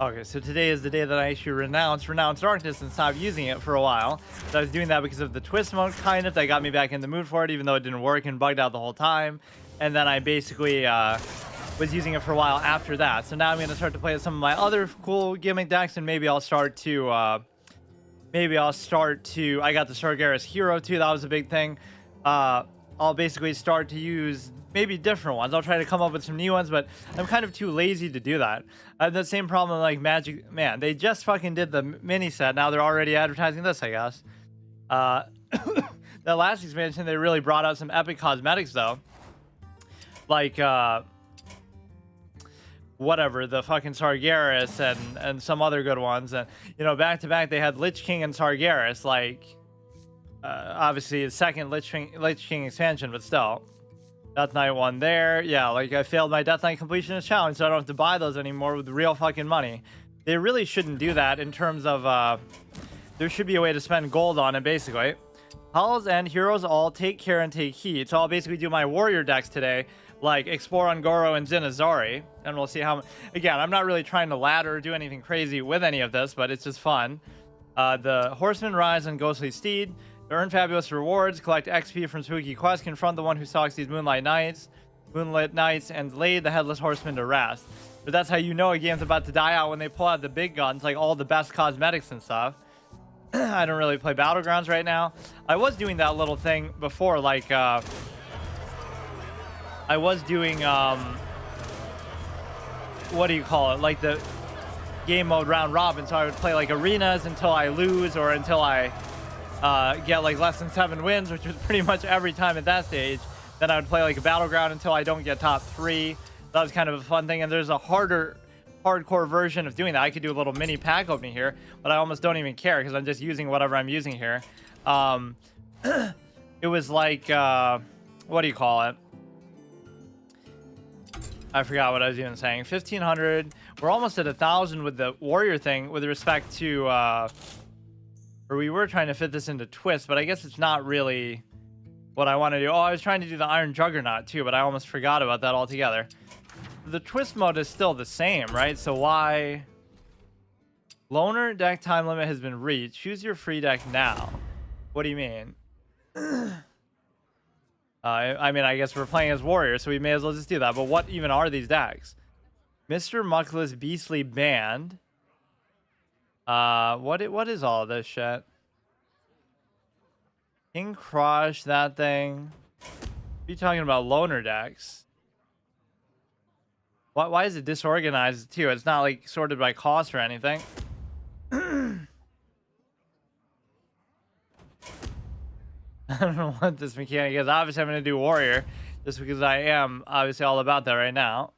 Okay, so today is the day that I actually renounce Darkness and stop using it for a while. So I was doing that because of the twist mode, kind of, that got me back in the mood for it, even though it didn't work and bugged out the whole time. And then I basically was using it for a while after that. So now I'm going to start to play some of my other cool gimmick decks, and maybe I'll start to... I got the Sargeras hero too. That was a big thing. I'll basically start to use maybe different ones. I'll try to come up with some new ones, but I'm kind of too lazy to do that. I have the same problem like Magic. Man, they just fucking did the mini set. Now they're already advertising this, I guess. That last expansion, they really brought out some epic cosmetics though. Like, whatever, the fucking Sargeras and some other good ones. And, you know, back to back, they had Lich King and Sargeras. Like, obviously the second Lich King expansion, but still. Death Knight one there. Yeah, like I failed my Death Knight completionist challenge, so I don't have to buy those anymore with real fucking money. They really shouldn't do that in terms of, there should be a way to spend gold on it, basically. Halls and heroes all take care and take heed. So I'll basically do my warrior decks today, like Explore Ungoro and Zinazari, and we'll see how... Again, I'm not really trying to ladder or do anything crazy with any of this, but it's just fun. The Horseman Rise and Ghostly Steed. To earn fabulous rewards, collect XP from Spooky Quest, confront the one who stalks these Moonlit Knights, and lay the Headless Horseman to rest. But that's how you know a game's about to die out, when they pull out the big guns, like all the best cosmetics and stuff. I don't really play Battlegrounds right now. I was doing that little thing before, like, I was doing, what do you call it? Like the game mode round robin. So I would play like arenas until I lose, or until I get like less than 7 wins, which was pretty much every time at that stage. Then I would play like a battleground until I don't get top 3. That was kind of a fun thing. And there's a hardcore version of doing that. I could do a little mini pack opening here, but I almost don't even care because I'm just using whatever I'm using here. It was like, what do you call it? I forgot what I was even saying. 1,500. We're almost at 1,000 with the warrior thing with respect to, or we were trying to fit this into twist, but I guess it's not really what I want to do. Oh, I was trying to do the Iron Juggernaut too, but I almost forgot about that altogether. The twist mode is still the same, right? So why? Loner deck time limit has been reached. Choose your free deck now. What do you mean? I mean, I guess we're playing as warrior, so we may as well just do that. But what even are these decks? Mr. Muckless Beastly Band. What is all this shit? King Crush, that thing. What are you talking about? Loner decks. Why is it disorganized too? It's not like sorted by cost or anything. I don't know what this mechanic is. Obviously, I'm going to do warrior just because I am obviously all about that right now.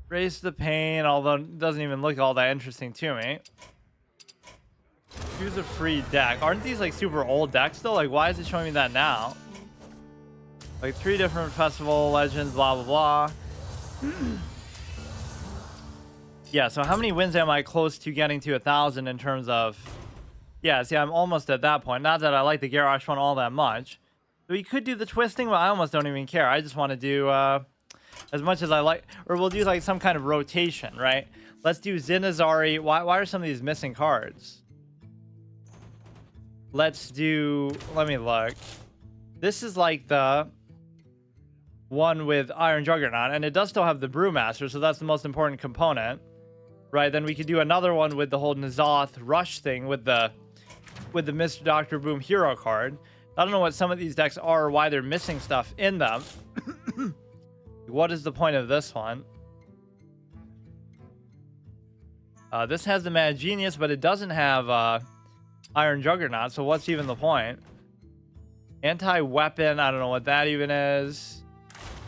Race the pain, although it doesn't even look all that interesting to me. Choose a free deck. Aren't these like super old decks though? Like, why is it showing me that now? Like 3 different festival legends, blah blah blah. Yeah, so how many wins am I close to getting to 1,000 in terms of... Yeah, see, I'm almost at that point. Not that I like the Garrosh one all that much. So we could do the twisting, but I almost don't even care. I just want to do as much as I like. Or we'll do like some kind of rotation, right? Let's do Zinazari. Why are some of these missing cards? Let's do... Let me look. This is like the one with Iron Juggernaut, and it does still have the Brewmaster, so that's the most important component. Right, then we could do another one with the whole N'Zoth Rush thing with the Mr. Dr. Boom hero card. I don't know what some of these decks are or why they're missing stuff in them. What is the point of this one? This has the Mad Genius, but it doesn't have Iron Juggernaut, so what's even the point? Anti-weapon, I don't know what that even is.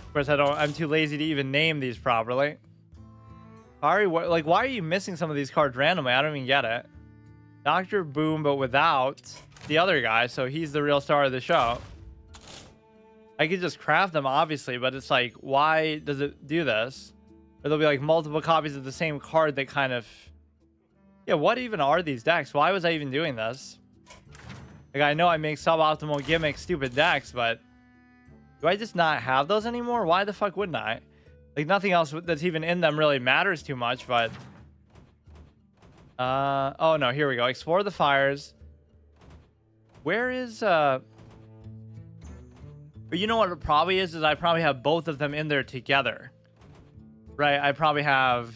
Of course, I'm too lazy to even name these properly. Ari, like, why are you missing some of these cards randomly? I don't even get it. Dr. Boom, but without the other guy, so he's the real star of the show. I could just craft them, obviously, but it's like, why does it do this? Or there'll be like multiple copies of the same card that kind of... Yeah, what even are these decks? Why was I even doing this? Like, I know I make suboptimal gimmick stupid decks, but... Do I just not have those anymore? Why the fuck wouldn't I? Like, nothing else that's even in them really matters too much, but... oh, no, here we go. Explore the fires. Where is, But you know what it probably is I probably have both of them in there together. Right? I probably have...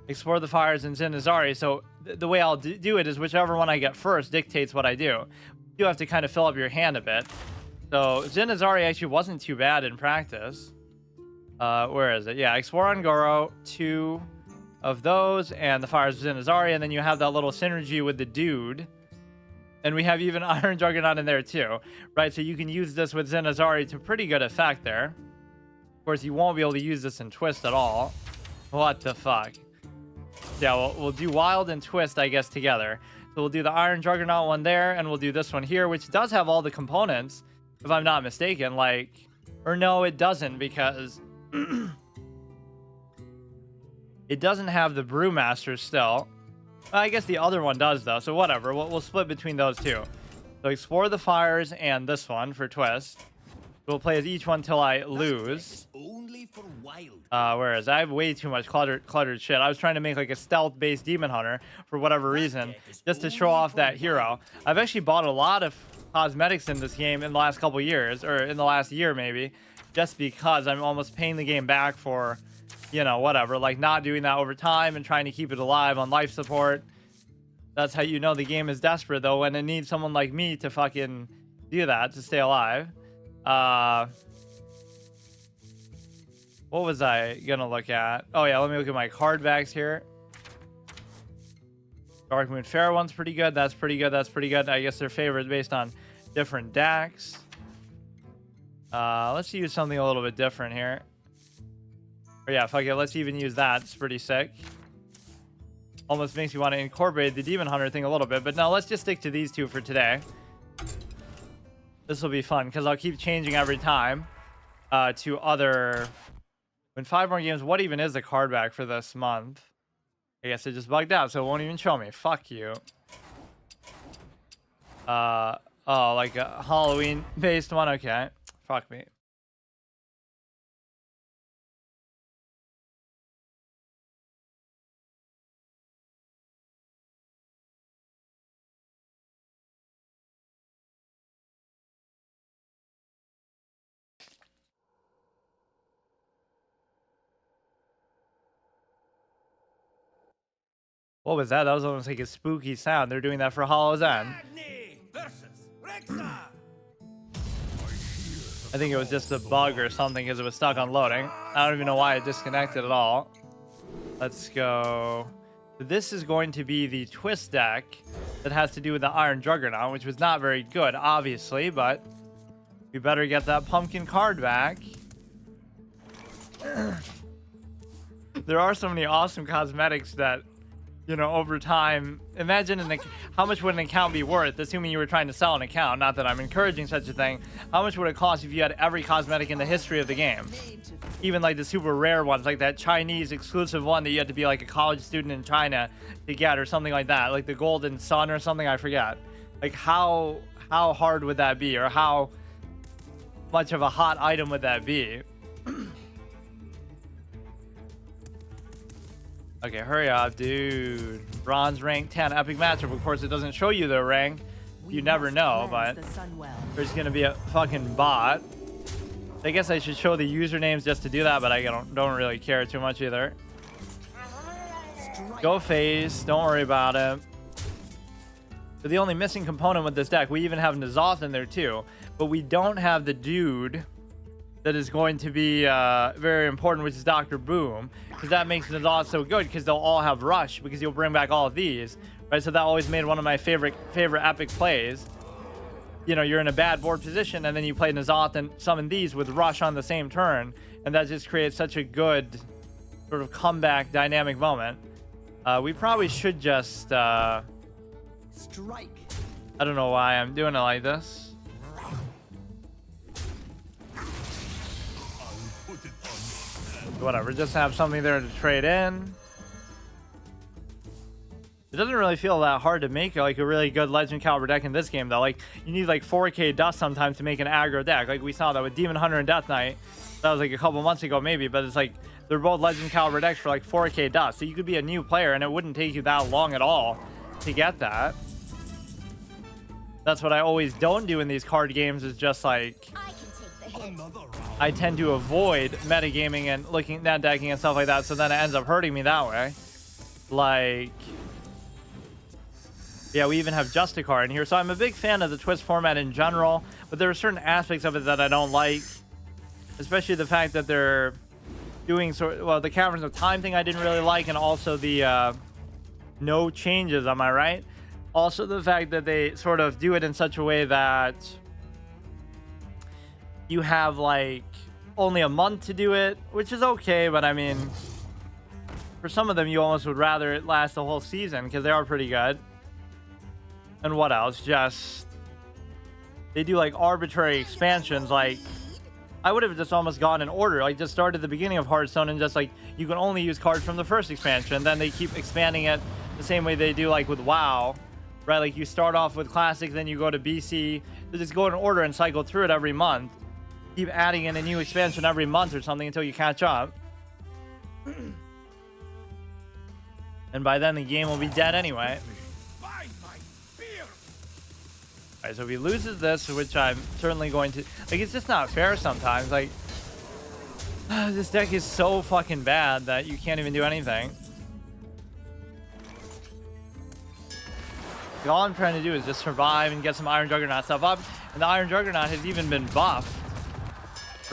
Explore the fires and Zinazari, so the way I'll do it is whichever one I get first dictates what I do. You do have to kind of fill up your hand a bit. So, Zinazari actually wasn't too bad in practice. Where is it? Yeah, Explore Ungoro, 2 of those, and the Fires of Zinazari, and then you have that little synergy with the dude. And we have even Iron Juggernaut in there too, right? So you can use this with Zinazari to pretty good effect there. Of course, you won't be able to use this in Twist at all. What the fuck? Yeah, we'll do Wild and Twist, I guess, together. So we'll do the Iron Juggernaut one there, and we'll do this one here, which does have all the components, if I'm not mistaken. Like, or no, it doesn't, because... it doesn't have the Brewmaster still. I guess the other one does, though, so whatever. We'll split between those two. So Explore the Fires and this one for Twist. We'll play as each one till I lose. Whereas I have way too much cluttered shit. I was trying to make like a stealth-based Demon Hunter for whatever reason, just to show off that hero. I've actually bought a lot of cosmetics in this game in the last couple years, or in the last year maybe, just because I'm almost paying the game back for, you know, whatever, like not doing that over time and trying to keep it alive on life support. That's how you know the game is desperate, though, when it needs someone like me to fucking do that to stay alive. What was I gonna look at? Oh yeah, let me look at my card backs here. Darkmoon Fair one's pretty good. That's pretty good. That's pretty good. I guess they're favorites based on different decks. Let's use something a little bit different here. Or yeah, fuck it. Let's even use that. It's pretty sick. Almost makes me want to incorporate the Demon Hunter thing a little bit. But no, let's just stick to these two for today. This will be fun because I'll keep changing every time to other... In 5 more games, what even is the card back for this month? I guess it just bugged out, so it won't even show me. Fuck you. Oh, like a Halloween-based one? Okay. Fuck me. What was that? That was almost like a spooky sound. They're doing that for Hollow's End. I think it was just a bug or something because it was stuck on loading. I don't even know why it disconnected at all. Let's go. This is going to be the Twist deck that has to do with the Iron Juggernaut, which was not very good, obviously, but we better get that pumpkin card back. There are so many awesome cosmetics that, you know, over time, imagine how much would an account be worth, assuming you were trying to sell an account, not that I'm encouraging such a thing. How much would it cost if you had every cosmetic in the history of the game? Even like the super rare ones, like that Chinese exclusive one that you had to be like a college student in China to get, or something like that, like the Golden Sun or something, I forget. Like how hard would that be, or how much of a hot item would that be? Okay, hurry up, dude. Bronze rank 10 epic matchup. Of course, it doesn't show you the rank. You never know, but there's gonna be a fucking bot. I guess I should show the usernames just to do that, but I don't really care too much either. Go phase. Don't worry about it. So the only missing component with this deck, we even have N'Zoth in there too, but we don't have the dude that is going to be very important, which is Dr. Boom, because that makes N'Zoth so good, because they'll all have Rush, because you'll bring back all of these, right? So that always made one of my favorite epic plays. You know, you're in a bad board position, and then you play N'Zoth and summon these with Rush on the same turn, and that just creates such a good sort of comeback dynamic moment. We probably should just... strike. I don't know why I'm doing it like this. Whatever, just have something there to trade in. It doesn't really feel that hard to make like a really good Legend caliber deck in this game, though. Like, you need like 4k dust sometimes to make an aggro deck. Like we saw that with Demon Hunter and Death Knight. That was like a couple months ago maybe, but it's like they're both legend caliber decks for like 4k dust. So you could be a new player and it wouldn't take you that long at all to get that. That's what I always don't do in these card games, is just like I tend to avoid metagaming and looking at decking and stuff like that, so then it ends up hurting me that way. Like, yeah, we even have Justicar in here. So I'm a big fan of the Twist format in general, but there are certain aspects of it that I don't like, especially the fact that they're doing the Caverns of Time thing I didn't really like, and also the no changes, am I right? Also the fact that they sort of do it in such a way that you have like only a month to do it, which is okay, but I mean, for some of them you almost would rather it last the whole season because they are pretty good. And what else? Just they do like arbitrary expansions. Like I would have just almost gone in order, like just start at the beginning of Hearthstone and just like you can only use cards from the first expansion, then they keep expanding it the same way they do like with WoW, right? Like you start off with Classic, then you go to BC. They just go in order and cycle through it every month. Keep adding in a new expansion every month or something until you catch up. And by then the game will be dead anyway. Alright, so if he loses this, which I'm certainly going to... Like, it's just not fair sometimes. Like, this deck is so fucking bad that you can't even do anything. All I'm trying to do is just survive and get some Iron Juggernaut stuff up. And the Iron Juggernaut has even been buffed,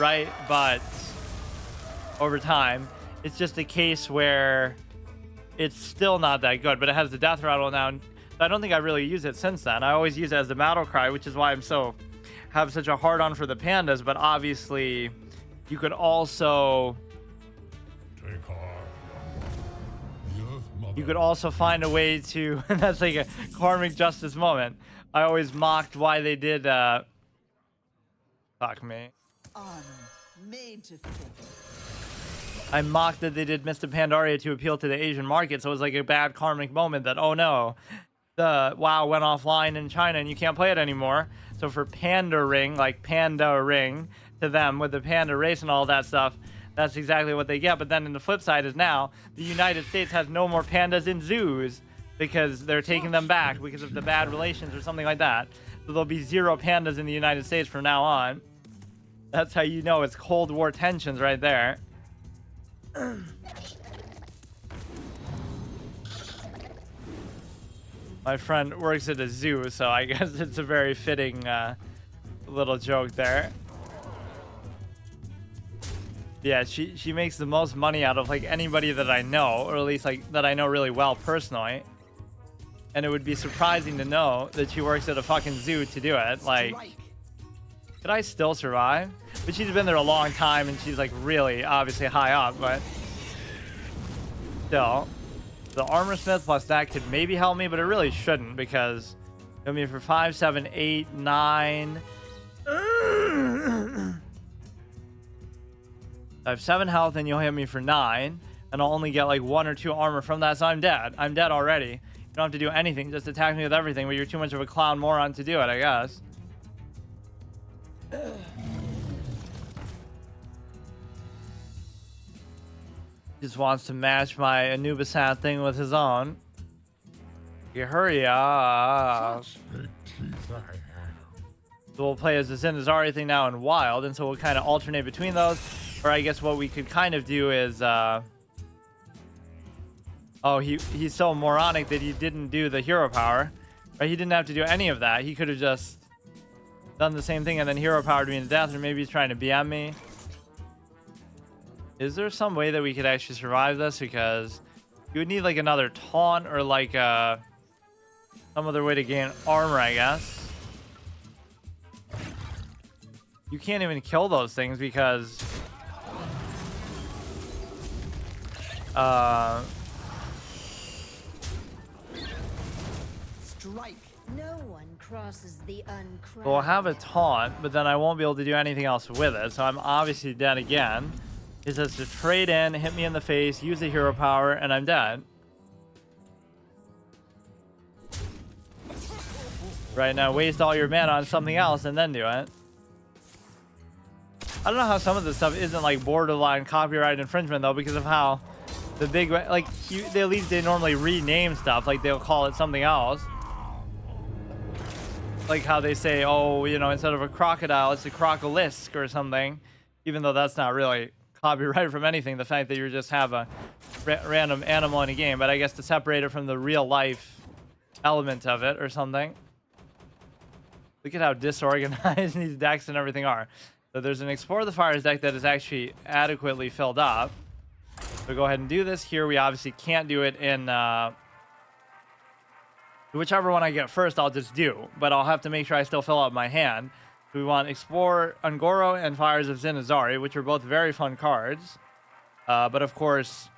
right? But over time, it's just a case where it's still not that good, but it has the Death Rattle now. I don't think I really use it since then. I always use it as the battle cry, which is why I'm have such a hard on for the pandas. But obviously, you could also find a way to. That's like a karmic justice moment. I always mocked why they did. Fuck me. I mocked that they did Mr. Pandaria to appeal to the Asian market, so it was like a bad karmic moment that, oh no, the WoW went offline in China and you can't play it anymore. So for Panda Ring, like Panda Ring to them with the panda race and all that stuff, that's exactly what they get. But then in the flip side is now the United States has no more pandas in zoos because they're taking them back because of the bad relations or something like that. So there'll be 0 pandas in the United States from now on. That's how you know it's Cold War tensions right there. My friend works at a zoo, so I guess it's a very fitting little joke there. Yeah, she makes the most money out of like anybody that I know, or at least like that I know really well personally. And it would be surprising to know that she works at a fucking zoo to do it. Like, could I still survive? But she's been there a long time and she's like really obviously high up, but still. The Armor Smith plus that could maybe help me, but it really shouldn't because I mean for 5, 7, 8, 9. I have 7 health and you'll hit me for 9, and I'll only get like 1 or 2 armor from that, so I'm dead. I'm dead already. You don't have to do anything, just attack me with everything, but you're too much of a clown moron to do it, I guess. Just wants to match my Anubis hat thing with his own. You hurry up. So we'll play as the Zendazari thing now in Wild, and so we'll kind of alternate between those. Or I guess what we could kind of do is, oh, he's so moronic that he didn't do the hero power. Right? He didn't have to do any of that. He could have just done the same thing and then hero powered me to death, or maybe he's trying to BM me. Is there some way that we could actually survive this? Because you would need like another taunt or like some other way to gain armor, I guess. You can't even kill those things because strike. No one crosses the uncrowned. we'll have a taunt, but then I won't be able to do anything else with it, so I'm obviously dead again. It says to trade in, hit me in the face, use the hero power, and I'm dead. Right now, waste all your mana on something else and then do it. I don't know how some of this stuff isn't like borderline copyright infringement though, because of how the big like they at least they normally rename stuff, like they'll call it something else. Like how they say, oh, you know, instead of a crocodile, it's a crocolisk or something, even though that's not really copyrighted from anything. The fact that you just have a random animal in a game, but I guess to separate it from the real life element of it or something. Look at how disorganized these decks and everything are. So there's an Explore the Fires deck that is actually adequately filled up. So go ahead and do this. Here we obviously can't do it in whichever one I get first, I'll just do. But I'll have to make sure I still fill up my hand. We want Explore Ungoro and Fires of Zinazari, which are both very fun cards. But of course,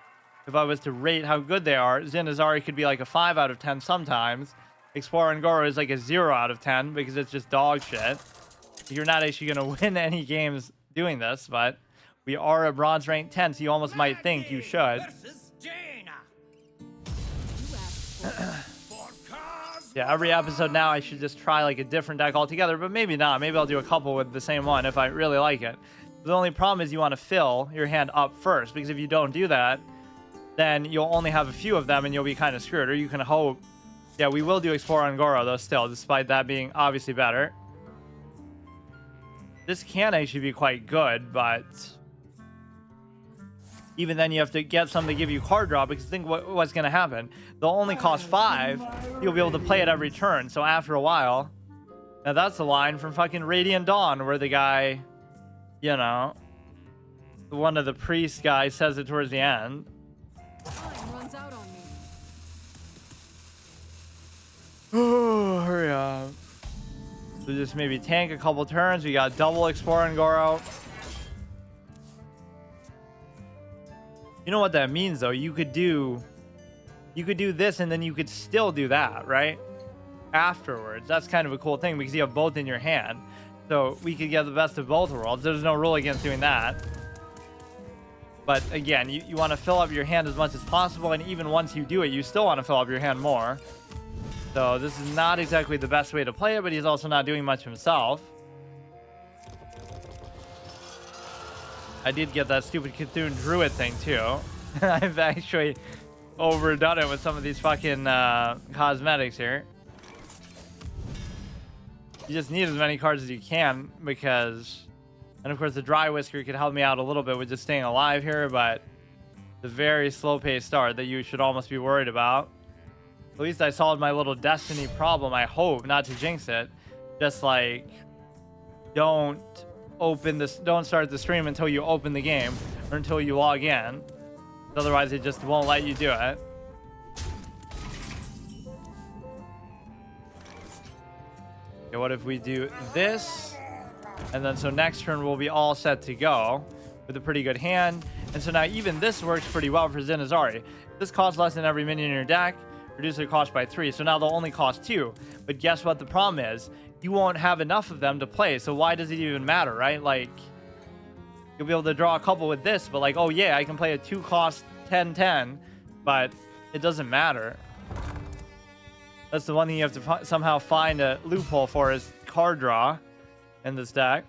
if I was to rate how good they are, Zinazari could be like a 5 out of 10 sometimes. Explore Ungoro is like a 0 out of 10 because it's just dog shit. You're not actually going to win any games doing this, but we are a bronze rank 10, so you almost might think you should. Yeah, every episode now I should just try like a different deck altogether, but maybe not. Maybe I'll do a couple with the same one if I really like it. The only problem is you want to fill your hand up first, because if you don't do that, then you'll only have a few of them and you'll be kind of screwed. Or you can hope. Yeah, we will do Explore Ungoro though still, despite that being obviously better. This can actually be quite good, but even then you have to get some to give you card draw, because think what's going to happen. They'll only cost 5. You'll be able to play it every turn. So after a while, now that's a line from fucking Radiant Dawn where the guy, you know, one of the priest guys says it towards the end. Runs out on me. Oh, hurry up. So just maybe tank a couple turns. We got double Explore Ungoro. You know what that means though? You could do this and then you could still do that, right? Afterwards. That's kind of a cool thing because you have both in your hand. So we could get the best of both worlds. There's no rule against doing that. But again, you want to fill up your hand as much as possible, and even once you do it, you still want to fill up your hand more. So this is not exactly the best way to play it, but he's also not doing much himself. I did get that stupid Cthulhu Druid thing too. I've actually overdone it with some of these fucking cosmetics here. You just need as many cards as you can, because... And of course the Dry Whisker could help me out a little bit with just staying alive here, but the very slow-paced start that you should almost be worried about. At least I solved my little Destiny problem, I hope, not to jinx it. Just like, don't start the stream until you open the game, or until you log in. Otherwise it just won't let you do it. Okay, what if we do this? And then so next turn we'll be all set to go with a pretty good hand. And so now even this works pretty well for Zinazari. This costs less than every minion in your deck. Reduce their cost by 3. So now they'll only cost 2. But guess what the problem is? You won't have enough of them to play. So why does it even matter, right? Like, you'll be able to draw a couple with this, but like, oh yeah, I can play a 2 cost 10-10, but it doesn't matter. That's the one thing you have to somehow find a loophole for, is card draw in this deck.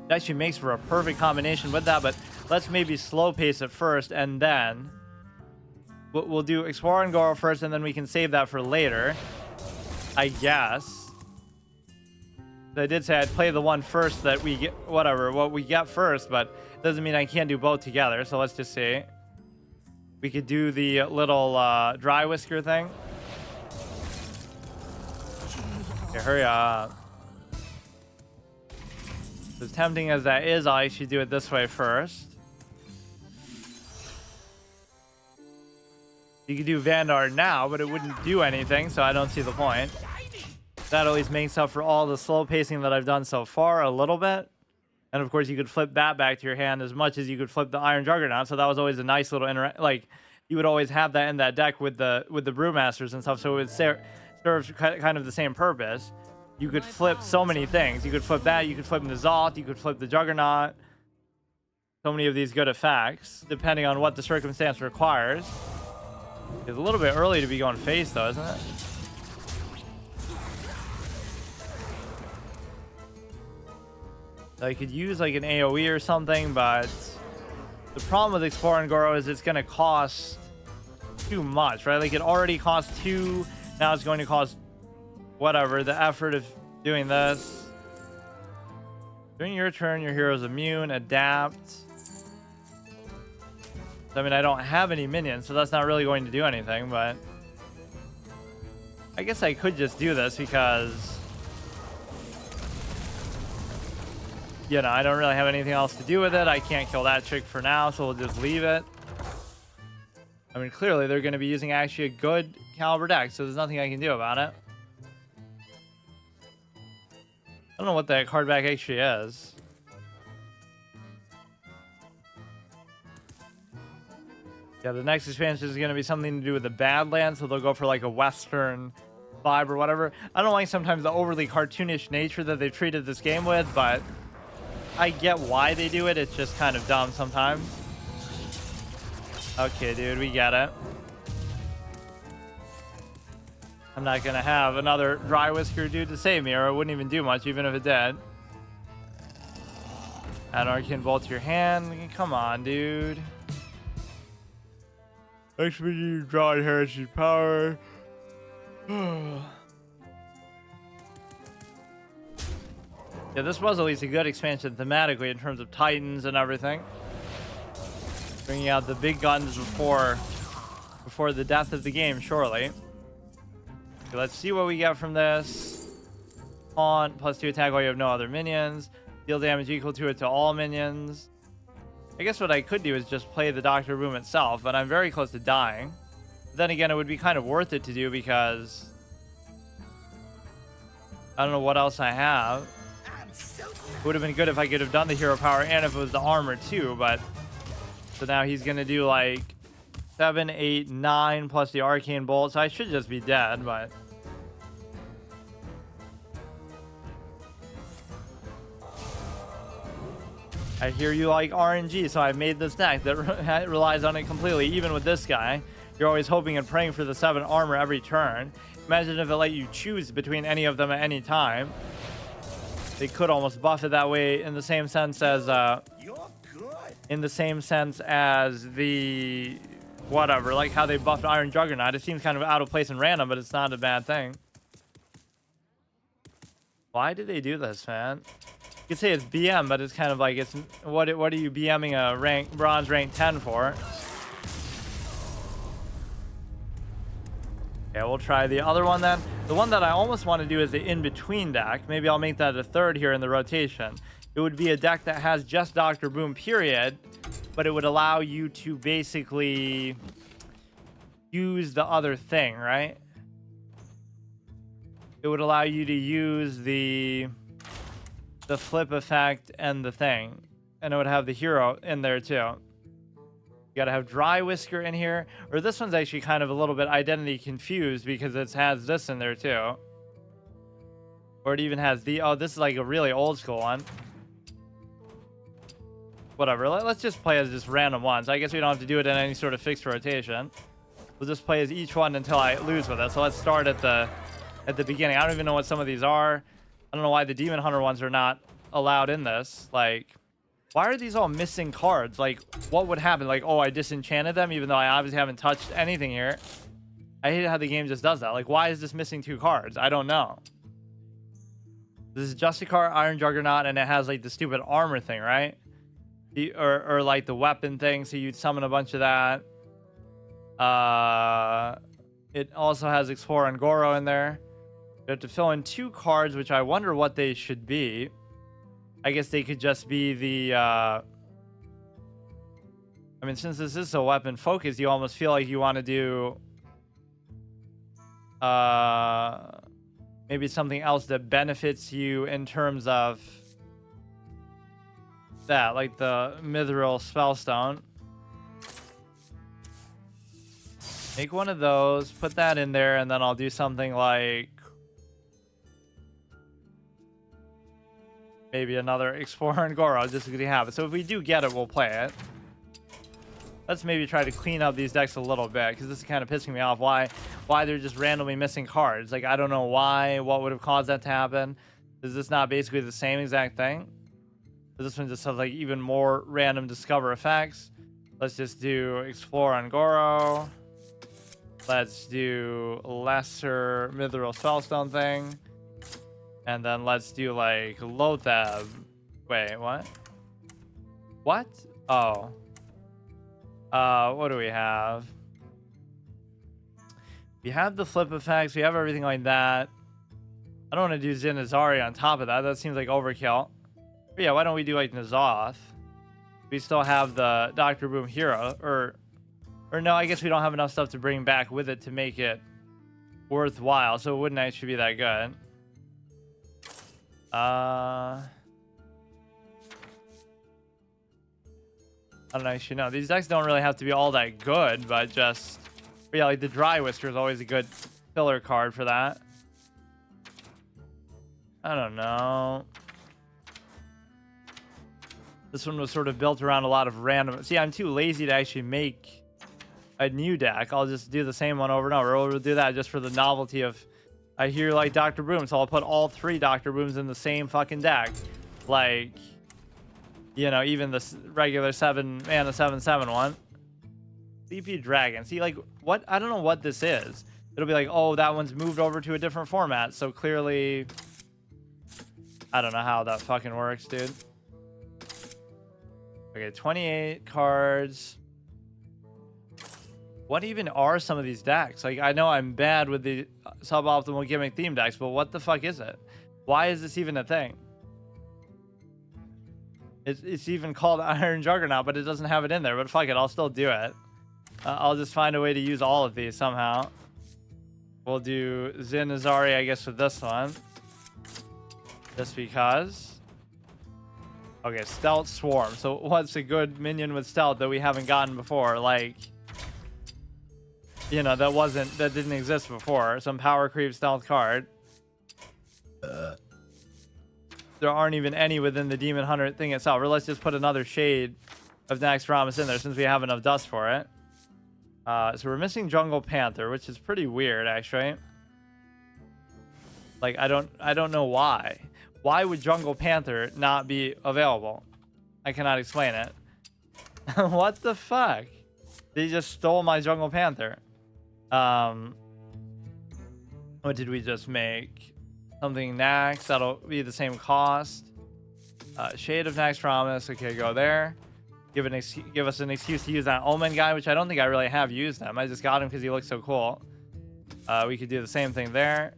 It actually makes for a perfect combination with that, but let's maybe slow pace it first, and then we'll do Explore Ungoro first, and then we can save that for later, I guess. I did say I'd play the one first that we get, what we get first, but it doesn't mean I can't do both together. So let's just see. We could do the little Dry Whisker thing. Okay, hurry up. As tempting as that is, I'll actually do it this way first. You could do Vanguard now, but it wouldn't do anything, so I don't see the point. That at least makes up for all the slow pacing that I've done so far a little bit. And of course, you could flip that back to your hand as much as you could flip the Iron Juggernaut. So that was always a nice little like you would always have that in that deck with the Brewmasters and stuff. So it would serve kind of the same purpose. You could flip so many things. You could flip that. You could flip N'Zoth. You could flip the Juggernaut. So many of these good effects, depending on what the circumstance requires. It's a little bit early to be going face, though, isn't it? I could use like an AoE or something, but the problem with Explore and Goro is it's going to cost too much, right? Like it already cost 2, now it's going to cost whatever, the effort of doing this. During your turn, your hero's immune, adapt. I mean, I don't have any minions, so that's not really going to do anything, but I guess I could just do this because, you know, I don't really have anything else to do with it. I can't kill that chick for now, so we'll just leave it. I mean, clearly they're going to be using actually a good caliber deck, so there's nothing I can do about it. I don't know what that card back actually is. Yeah, the next expansion is going to be something to do with the Badlands, so they'll go for like a Western vibe or whatever. I don't like sometimes the overly cartoonish nature that they've treated this game with, but I get why they do it. It's just kind of dumb sometimes. Okay, dude, we get it. I'm not going to have another Dry Whisker dude to save me, or it wouldn't even do much, even if it did. Add Arcane Bolt to your hand. Come on, dude. Actually, you draw Heritage Power. Yeah, this was at least a good expansion thematically in terms of Titans and everything. Bringing out the big guns before the death of the game, surely. Okay, let's see what we get from this. Taunt, +2 attack while you have no other minions. Deal damage equal to it to all minions. I guess what I could do is just play the Dr. Boom itself, but I'm very close to dying. But then again, it would be kind of worth it to do because I don't know what else I have. It would have been good if I could have done the hero power and if it was the armor too, but so now he's going to do like 7, 8, 9 plus the arcane bolt, so I should just be dead, but I hear you like RNG, so I made this deck that relies on it completely. Even with this guy, you're always hoping and praying for the 7 armor every turn. Imagine if it let you choose between any of them at any time. They could almost buff it that way in the same sense as the whatever, like how they buffed Iron Juggernaut. It seems kind of out of place and random, but it's not a bad thing. Why did they do this, man? You could say it's BM, but it's kind of like, it's what are you BMing a bronze rank 10 for? Yeah, we'll try the other one then. The one that I almost want to do is the in-between deck. Maybe I'll make that a third here in the rotation. It would be a deck that has just Dr. Boom, period, but it would allow you to basically use the other thing, right? It would allow you to use the flip effect and the thing, and it would have the hero in there too. You gotta have Dry Whisker in here, or this one's actually kind of a little bit identity confused because it has this in there too, or it even has the, oh, this is like a really old school one. Whatever, let's just play as just random ones. I guess we don't have to do it in any sort of fixed rotation. We'll just play as each one until I lose with it. So let's start at the beginning. I don't even know what some of these are. I don't know why the Demon Hunter ones are not allowed in this. Like, why are these all missing cards? Like, what would happen? Like, oh, I disenchanted them, even though I obviously haven't touched anything here. I hate how the game just does that. Like, why is this missing 2 cards? I don't know. This is Justicar, Iron Juggernaut, and it has, like, the stupid armor thing, right? Or like, the weapon thing, so you'd summon a bunch of that. It also has Explore and Goro in there. You have to fill in 2 cards, which I wonder what they should be. I guess they could just be the... I mean, since this is so weapon focused, you almost feel like you want to do... maybe something else that benefits you in terms of... that, like the Mithril Spellstone. Make one of those, put that in there, and then I'll do something like... maybe another Explorer and Goro, just because we have it. So if we do get it, we'll play it. Let's maybe try to clean up these decks a little bit, because this is kind of pissing me off. Why they're just randomly missing cards. Like, I don't know why, what would have caused that to happen. Is this not basically the same exact thing? This one just has like even more random discover effects. Let's just do explore on Goro. Let's do lesser mithril spellstone thing. And then let's do like Lothab. Wait, what? What? Oh. What do we have? We have the flip effects. We have everything like that. I don't want to do Zinazari on top of that. That seems like overkill. But yeah, why don't we do like N'Zoth? We still have the Dr. Boom hero. Or no, I guess we don't have enough stuff to bring back with it to make it worthwhile. So it wouldn't actually be that good. I don't actually know. These decks don't really have to be all that good, but just... But yeah, like the Dry Whisker is always a good filler card for that. I don't know. This one was sort of built around a lot of random... See, I'm too lazy to actually make a new deck. I'll just do the same one over and over. We'll do that just for the novelty of... I hear like Dr. Boom, so I'll put all 3 Dr. Booms in the same fucking deck. Like, you know, even the regular 7-mana 7/7 one. CP Dragon. See, like, what? I don't know what this is. It'll be like, oh, that one's moved over to a different format. So clearly, I don't know how that fucking works, dude. Okay, 28 cards. What even are some of these decks? Like, I know I'm bad with the suboptimal gimmick theme decks, but what the fuck is it? Why is this even a thing? It's even called Iron Juggernaut, but it doesn't have it in there. But fuck it, I'll still do it. I'll just find a way to use all of these somehow. We'll do Zinazari, I guess, with this one. Just because. Okay, Stealth Swarm. So what's a good minion with stealth that we haven't gotten before? Like... You know, that didn't exist before. Some power creep stealth card. There aren't even any within the Demon Hunter thing itself. Or let's just put another shade of Naxxramas in there since we have enough dust for it. So we're missing Jungle Panther, which is pretty weird, actually. Like, I don't know why. Why would Jungle Panther not be available? I cannot explain it. What the fuck? They just stole my Jungle Panther. What did we just make? Something Nax, that'll be the same cost. Shade of Naxxramas, okay, go there. Give us an excuse to use that Omen guy, which I don't think I really have used him. I just got him because he looks so cool. We could do the same thing there.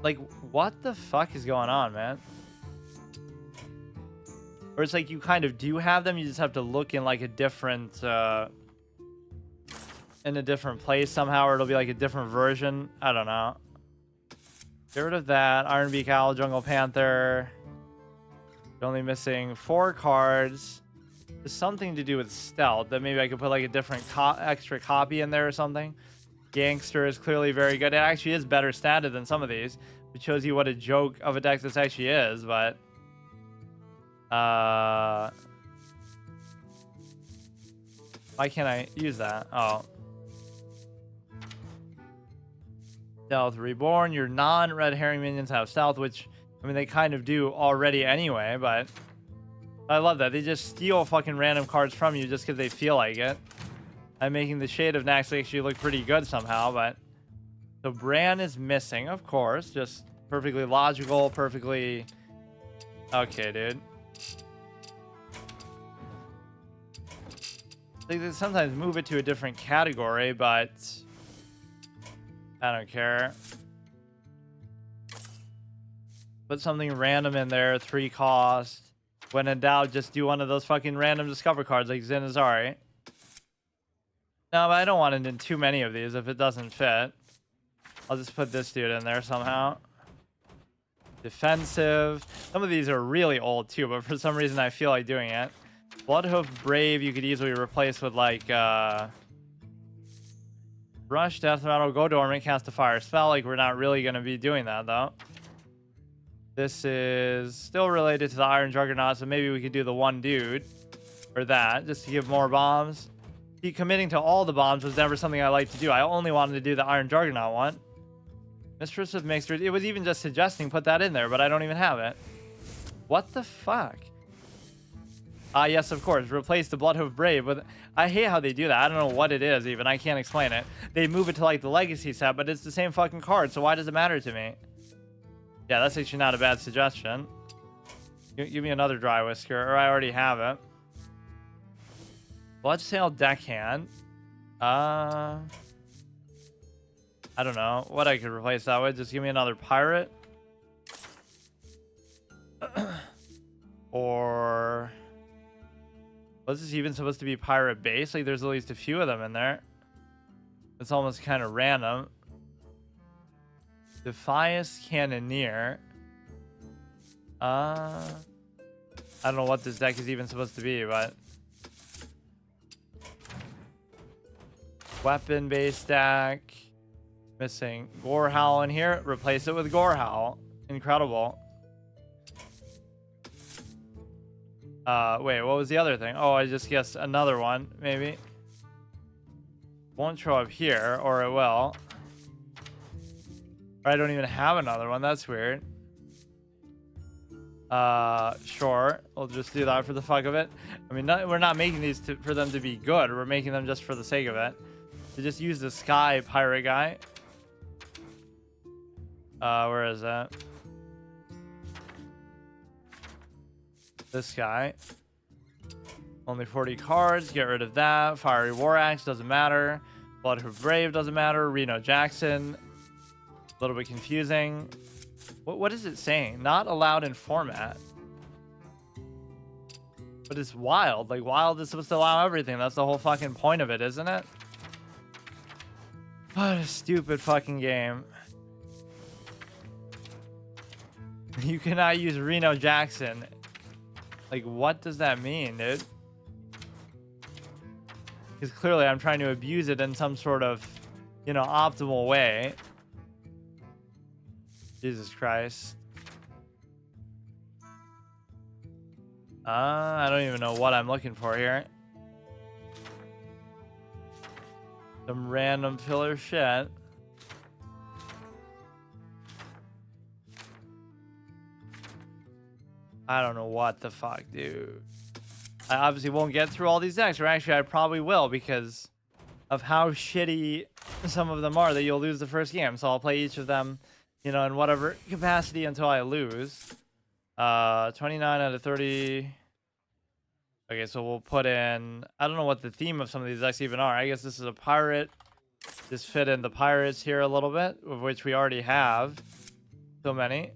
Like, what the fuck is going on, man? Or it's like you kind of do have them, you just have to look in like a different in a different place somehow, or it'll be like a different version. I don't know. Get rid of that. Ironbeak Owl, Jungle Panther. You're only missing 4 cards. There's something to do with stealth that maybe I could put like a different extra copy in there or something. Gangster is clearly very good. It actually is better statted than some of these, which shows you what a joke of a deck this actually is, but why can't I use that? Oh. Stealth Reborn. Your non-red herring minions have stealth, which, I mean, they kind of do already anyway, but I love that. They just steal fucking random cards from you just because they feel like it. I'm making the Shade of Nax actually look pretty good somehow, but... So Bran is missing, of course. Just perfectly logical, perfectly... Okay, dude. They sometimes move it to a different category, but... I don't care. Put something random in there, 3 cost. When in doubt, just do one of those fucking random discover cards like Zinazari. No, but I don't want it in too many of these if it doesn't fit. I'll just put this dude in there somehow. Defensive. Some of these are really old too, but for some reason I feel like doing it. Bloodhoof Brave you could easily replace with like Rush, Death Rattle, go dormant, cast a fire spell. Like, we're not really going to be doing that, though. This is still related to the Iron Juggernaut, so maybe we could do the one dude. Or that, just to give more bombs. See, committing to all the bombs was never something I liked to do. I only wanted to do the Iron Juggernaut one. Mistress with Mixed. It was even just suggesting put that in there, but I don't even have it. What the fuck? Yes, of course. Replace the Bloodhoof Brave with... I hate how they do that. I don't know what it is even. I can't explain it. They move it to like the Legacy set, but it's the same fucking card, so why does it matter to me? Yeah, that's actually not a bad suggestion. Give me another Dry Whisker, or I already have it. Bloodsail Deckhand. I don't know what I could replace that with. Just give me another Pirate. Or... was this even supposed to be pirate base? Like, there's at least a few of them in there. It's almost kind of random. Defias Cannoneer. I don't know what this deck is even supposed to be, but... weapon-based deck. Missing Gorehowl in here. Replace it with Gorehowl. Incredible. Wait, what was the other thing? Oh, I just guessed another one, maybe. Won't show up here, or it will. Or I don't even have another one. That's weird. Sure. We'll just do that for the fuck of it. I mean, we're not making these for them to be good. We're making them just for the sake of it. To just use the Sky Pirate guy. Where is that? This guy. Only 40 cards. Get rid of that. Fiery War Axe doesn't matter. Bloodhoof Brave doesn't matter. Reno Jackson. A little bit confusing. What is it saying? Not allowed in format. But it's wild. Like, wild is supposed to allow everything. That's the whole fucking point of it, isn't it? What a stupid fucking game. You cannot use Reno Jackson. Like, what does that mean, dude? Because clearly I'm trying to abuse it in some sort of, you know, optimal way. Jesus Christ. I don't even know what I'm looking for here. Some random filler shit. I don't know what the fuck, dude. I obviously won't get through all these decks, or actually I probably will because of how shitty some of them are that you'll lose the first game. So I'll play each of them, you know, in whatever capacity until I lose. 29 out of 30. Okay, so we'll put in... I don't know what the theme of some of these decks even are. I guess this is a pirate. Just fit in the pirates here a little bit, of which we already have so many.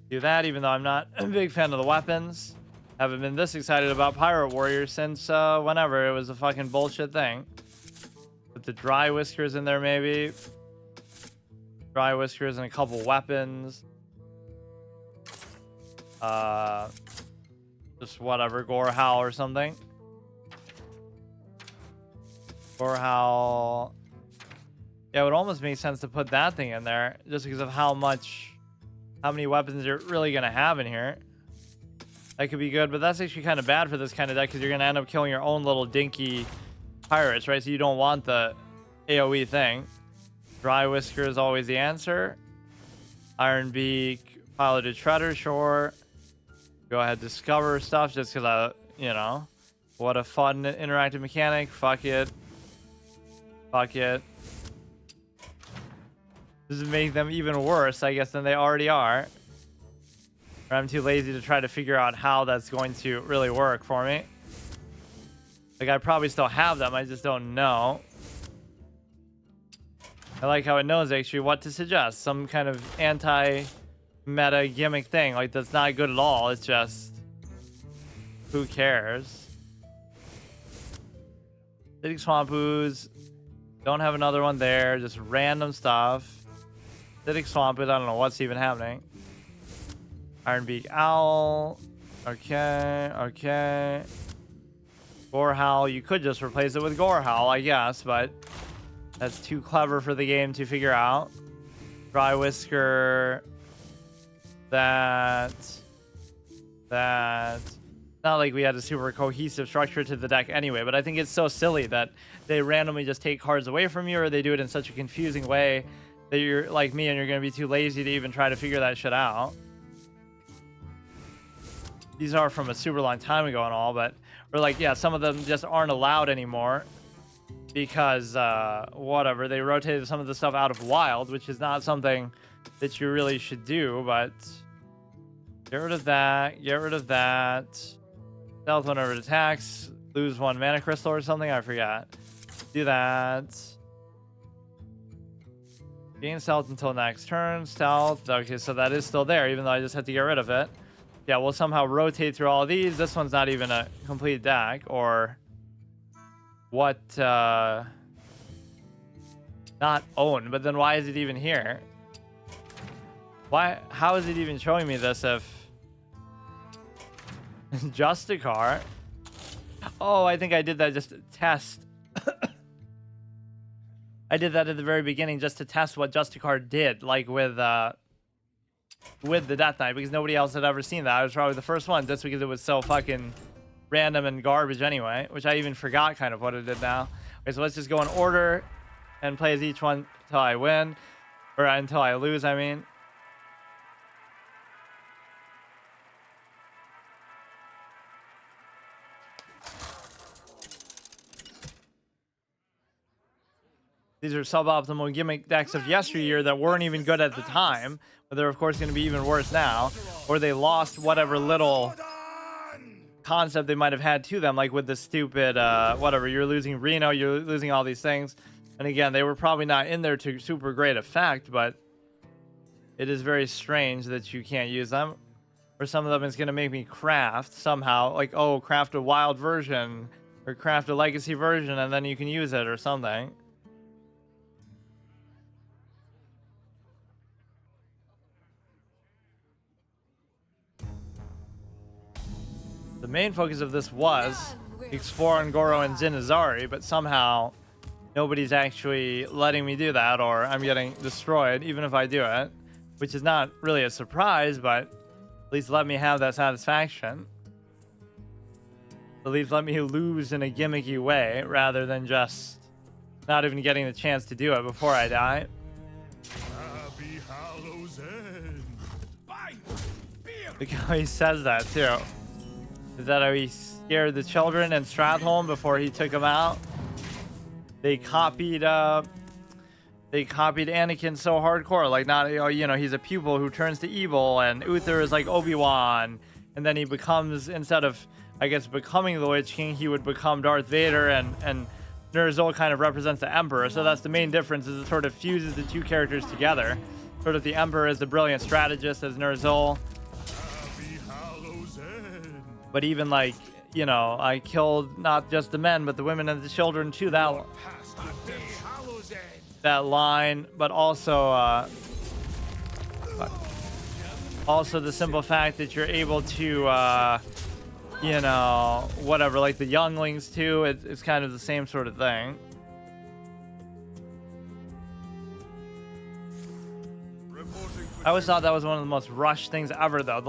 Do that, even though I'm not a big fan of the weapons. Haven't been this excited about Pirate Warriors since whenever. It was a fucking bullshit thing. Put the Dry Whiskers in there, maybe. Dry Whiskers and a couple weapons. Just whatever, Gorehowl or something. Gorehowl. Yeah, it would almost make sense to put that thing in there, just because of how many weapons you're really gonna have in here. That could be good, but that's actually kind of bad for this kind of deck because you're gonna end up killing your own little dinky pirates, right? So you don't want the AoE thing. Dry Whisker is always the answer. Iron Beak, Piloted Shredder, sure. Go ahead, discover stuff just because you know, what a fun interactive mechanic. Fuck it. Fuck it. This is making them even worse, I guess, than they already are. Or I'm too lazy to try to figure out how that's going to really work for me. Like, I probably still have them, I just don't know. I like how it knows actually what to suggest. Some kind of anti-meta gimmick thing. Like, that's not good at all. It's just... who cares? Acidic Swamp Ooze. Don't have another one there. Just random stuff. Acidic Swamp Ooze. I don't know what's even happening. Ironbeak Owl. Okay. Okay. Gorehowl. You could just replace it with Gorehowl, I guess, but... that's too clever for the game to figure out. Dry Whisker. That. Not like we had a super cohesive structure to the deck anyway, but I think it's so silly that they randomly just take cards away from you, or they do it in such a confusing way that you're like me and you're gonna be too lazy to even try to figure that shit out. These are from a super long time ago and all, but or like yeah, some of them just aren't allowed anymore because whatever, they rotated some of the stuff out of wild, which is not something that you really should do. But get rid of that, get rid of that. Stealth whenever it attacks, lose 1 mana crystal or something, I forgot. Do that. Gain stealth until next turn. Stealth. Okay, so that is still there, even though I just had to get rid of it. Yeah, we'll somehow rotate through all of these. This one's not even a complete deck, or what? Not own, but then why is it even here? Why? How is it even showing me this if Justicar? Oh, I think I did that just to test. I did that at the very beginning just to test what Justicar did, like with the Death Knight, because nobody else had ever seen that. I was probably the first one, just because it was so fucking random and garbage anyway, which I even forgot kind of what it did now. Okay, so let's just go in order and play as each one until I win, or until I lose, I mean. These are suboptimal gimmick decks of yesteryear that weren't even good at the time, but they're of course going to be even worse now, or they lost whatever little concept they might have had to them, like with the stupid whatever, you're losing Reno, you're losing all these things. And again, they were probably not in there to super great effect, but it is very strange that you can't use them. Or some of them is going to make me craft somehow, like, oh, craft a wild version or craft a legacy version and then you can use it or something. The main focus of this was explore Ngoro and Zinazari, but somehow nobody's actually letting me do that, or I'm getting destroyed even if I do it, which is not really a surprise, but at least let me have that satisfaction. At least let me lose in a gimmicky way rather than just not even getting the chance to do it before I die. Happy Hallows End. Look how he says that too. Is that how he scared the children in Stratholme before he took them out? They copied Anakin so hardcore, like not, you know, he's a pupil who turns to evil, and Uther is like Obi-Wan, and then he becomes, instead of, I guess, becoming the Lich King, he would become Darth Vader, and Ner'zhul kind of represents the Emperor, so that's the main difference, is it sort of fuses the two characters together. Sort of the Emperor is the brilliant strategist as Ner'zhul. But even like, you know, I killed not just the men, but the women and the children too. That line, but also the simple fact that you're able to, you know, whatever, like the younglings too. It's kind of the same sort of thing. I always thought that was one of the most rushed things ever, though.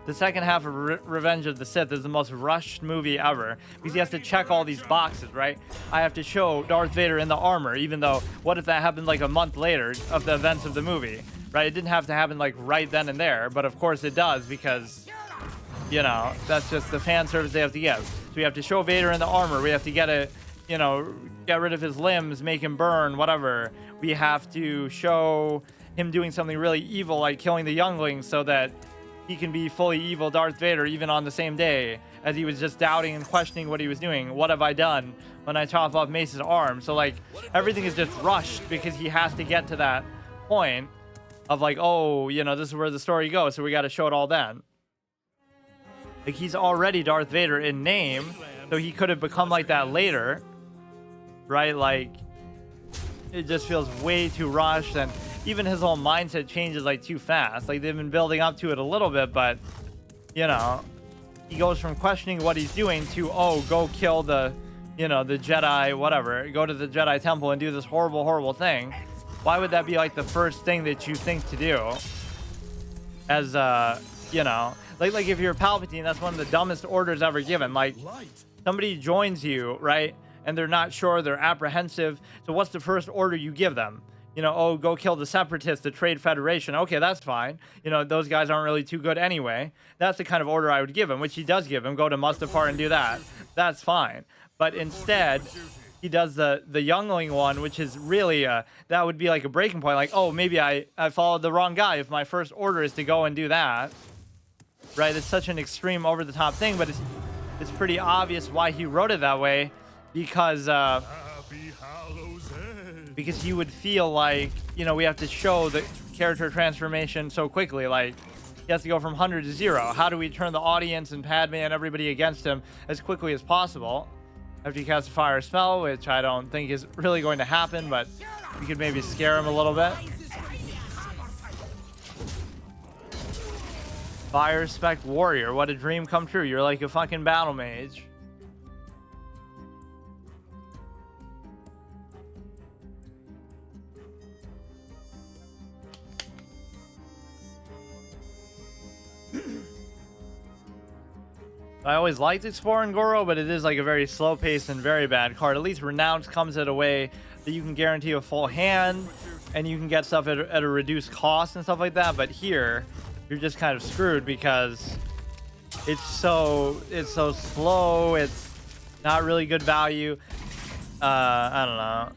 The second half of Revenge of the Sith is the most rushed movie ever, because he has to check all these boxes, right? I have to show Darth Vader in the armor, even though, what if that happened like a month later of the events of the movie, right? It didn't have to happen like right then and there, but of course it does, because, you know, that's just the fan service they have to give. So we have to show Vader in the armor. We have to get it, you know, get rid of his limbs, make him burn, whatever. We have to show him doing something really evil, like killing the younglings, so that he can be fully evil Darth Vader even on the same day, as he was just doubting and questioning what he was doing. What have I done when I chop off Mace's arm? So like everything is just rushed because he has to get to that point of like, oh, you know, this is where the story goes, so we got to show it all then. Like he's already Darth Vader in name, so he could have become like that later, right? Like it just feels way too rushed, and even his whole mindset changes like too fast. Like they've been building up to it a little bit, but you know, he goes from questioning what he's doing to, oh, go kill the, you know, the Jedi, whatever, go to the Jedi temple and do this horrible, horrible thing. Why would that be like the first thing that you think to do? As you know, like if you're Palpatine, that's one of the dumbest orders ever given. Like somebody joins you, right, and they're not sure, they're apprehensive. So what's the first order you give them? you know, oh, go kill the Separatists, the Trade Federation. Okay, that's fine. You know, those guys aren't really too good anyway. That's the kind of order I would give him, which he does give him. Go to Mustafar and do that. That's fine. But instead, he does the youngling one, which is really that would be like a breaking point. Like, oh, maybe I followed the wrong guy if my first order is to go and do that. Right? It's such an extreme, over-the-top thing, but it's pretty obvious why he wrote it that way, because you would feel like, you know, we have to show the character transformation so quickly. Like, he has to go from 100 to 0. How do we turn the audience and Padme and everybody against him as quickly as possible after you cast a fire spell, which I don't think is really going to happen, but you could maybe scare him a little bit. Fire Spec Warrior, what a dream come true. You're like a fucking battle mage. I always liked exploring Goro, but it is like a very slow paced and very bad card. At least Renounce comes at a way that you can guarantee a full hand and you can get stuff at a reduced cost and stuff like that. But here, you're just kind of screwed because it's so slow. It's not really good value. I don't know.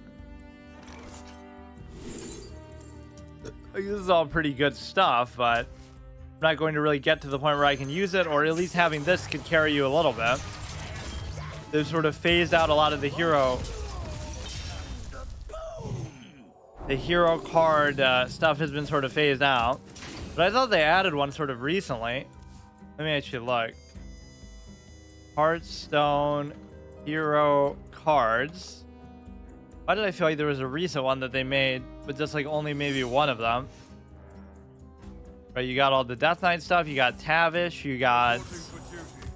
This is all pretty good stuff, but I'm not going to really get to the point where I can use it, or at least having this could carry you a little bit. They've sort of phased out a lot of the hero card stuff has been sort of phased out. But I thought they added one sort of recently. Let me actually look. Hearthstone hero cards. Why did I feel like there was a recent one that they made, but just like only maybe one of them? Right, you got all the Death Knight stuff, you got Tavish, you got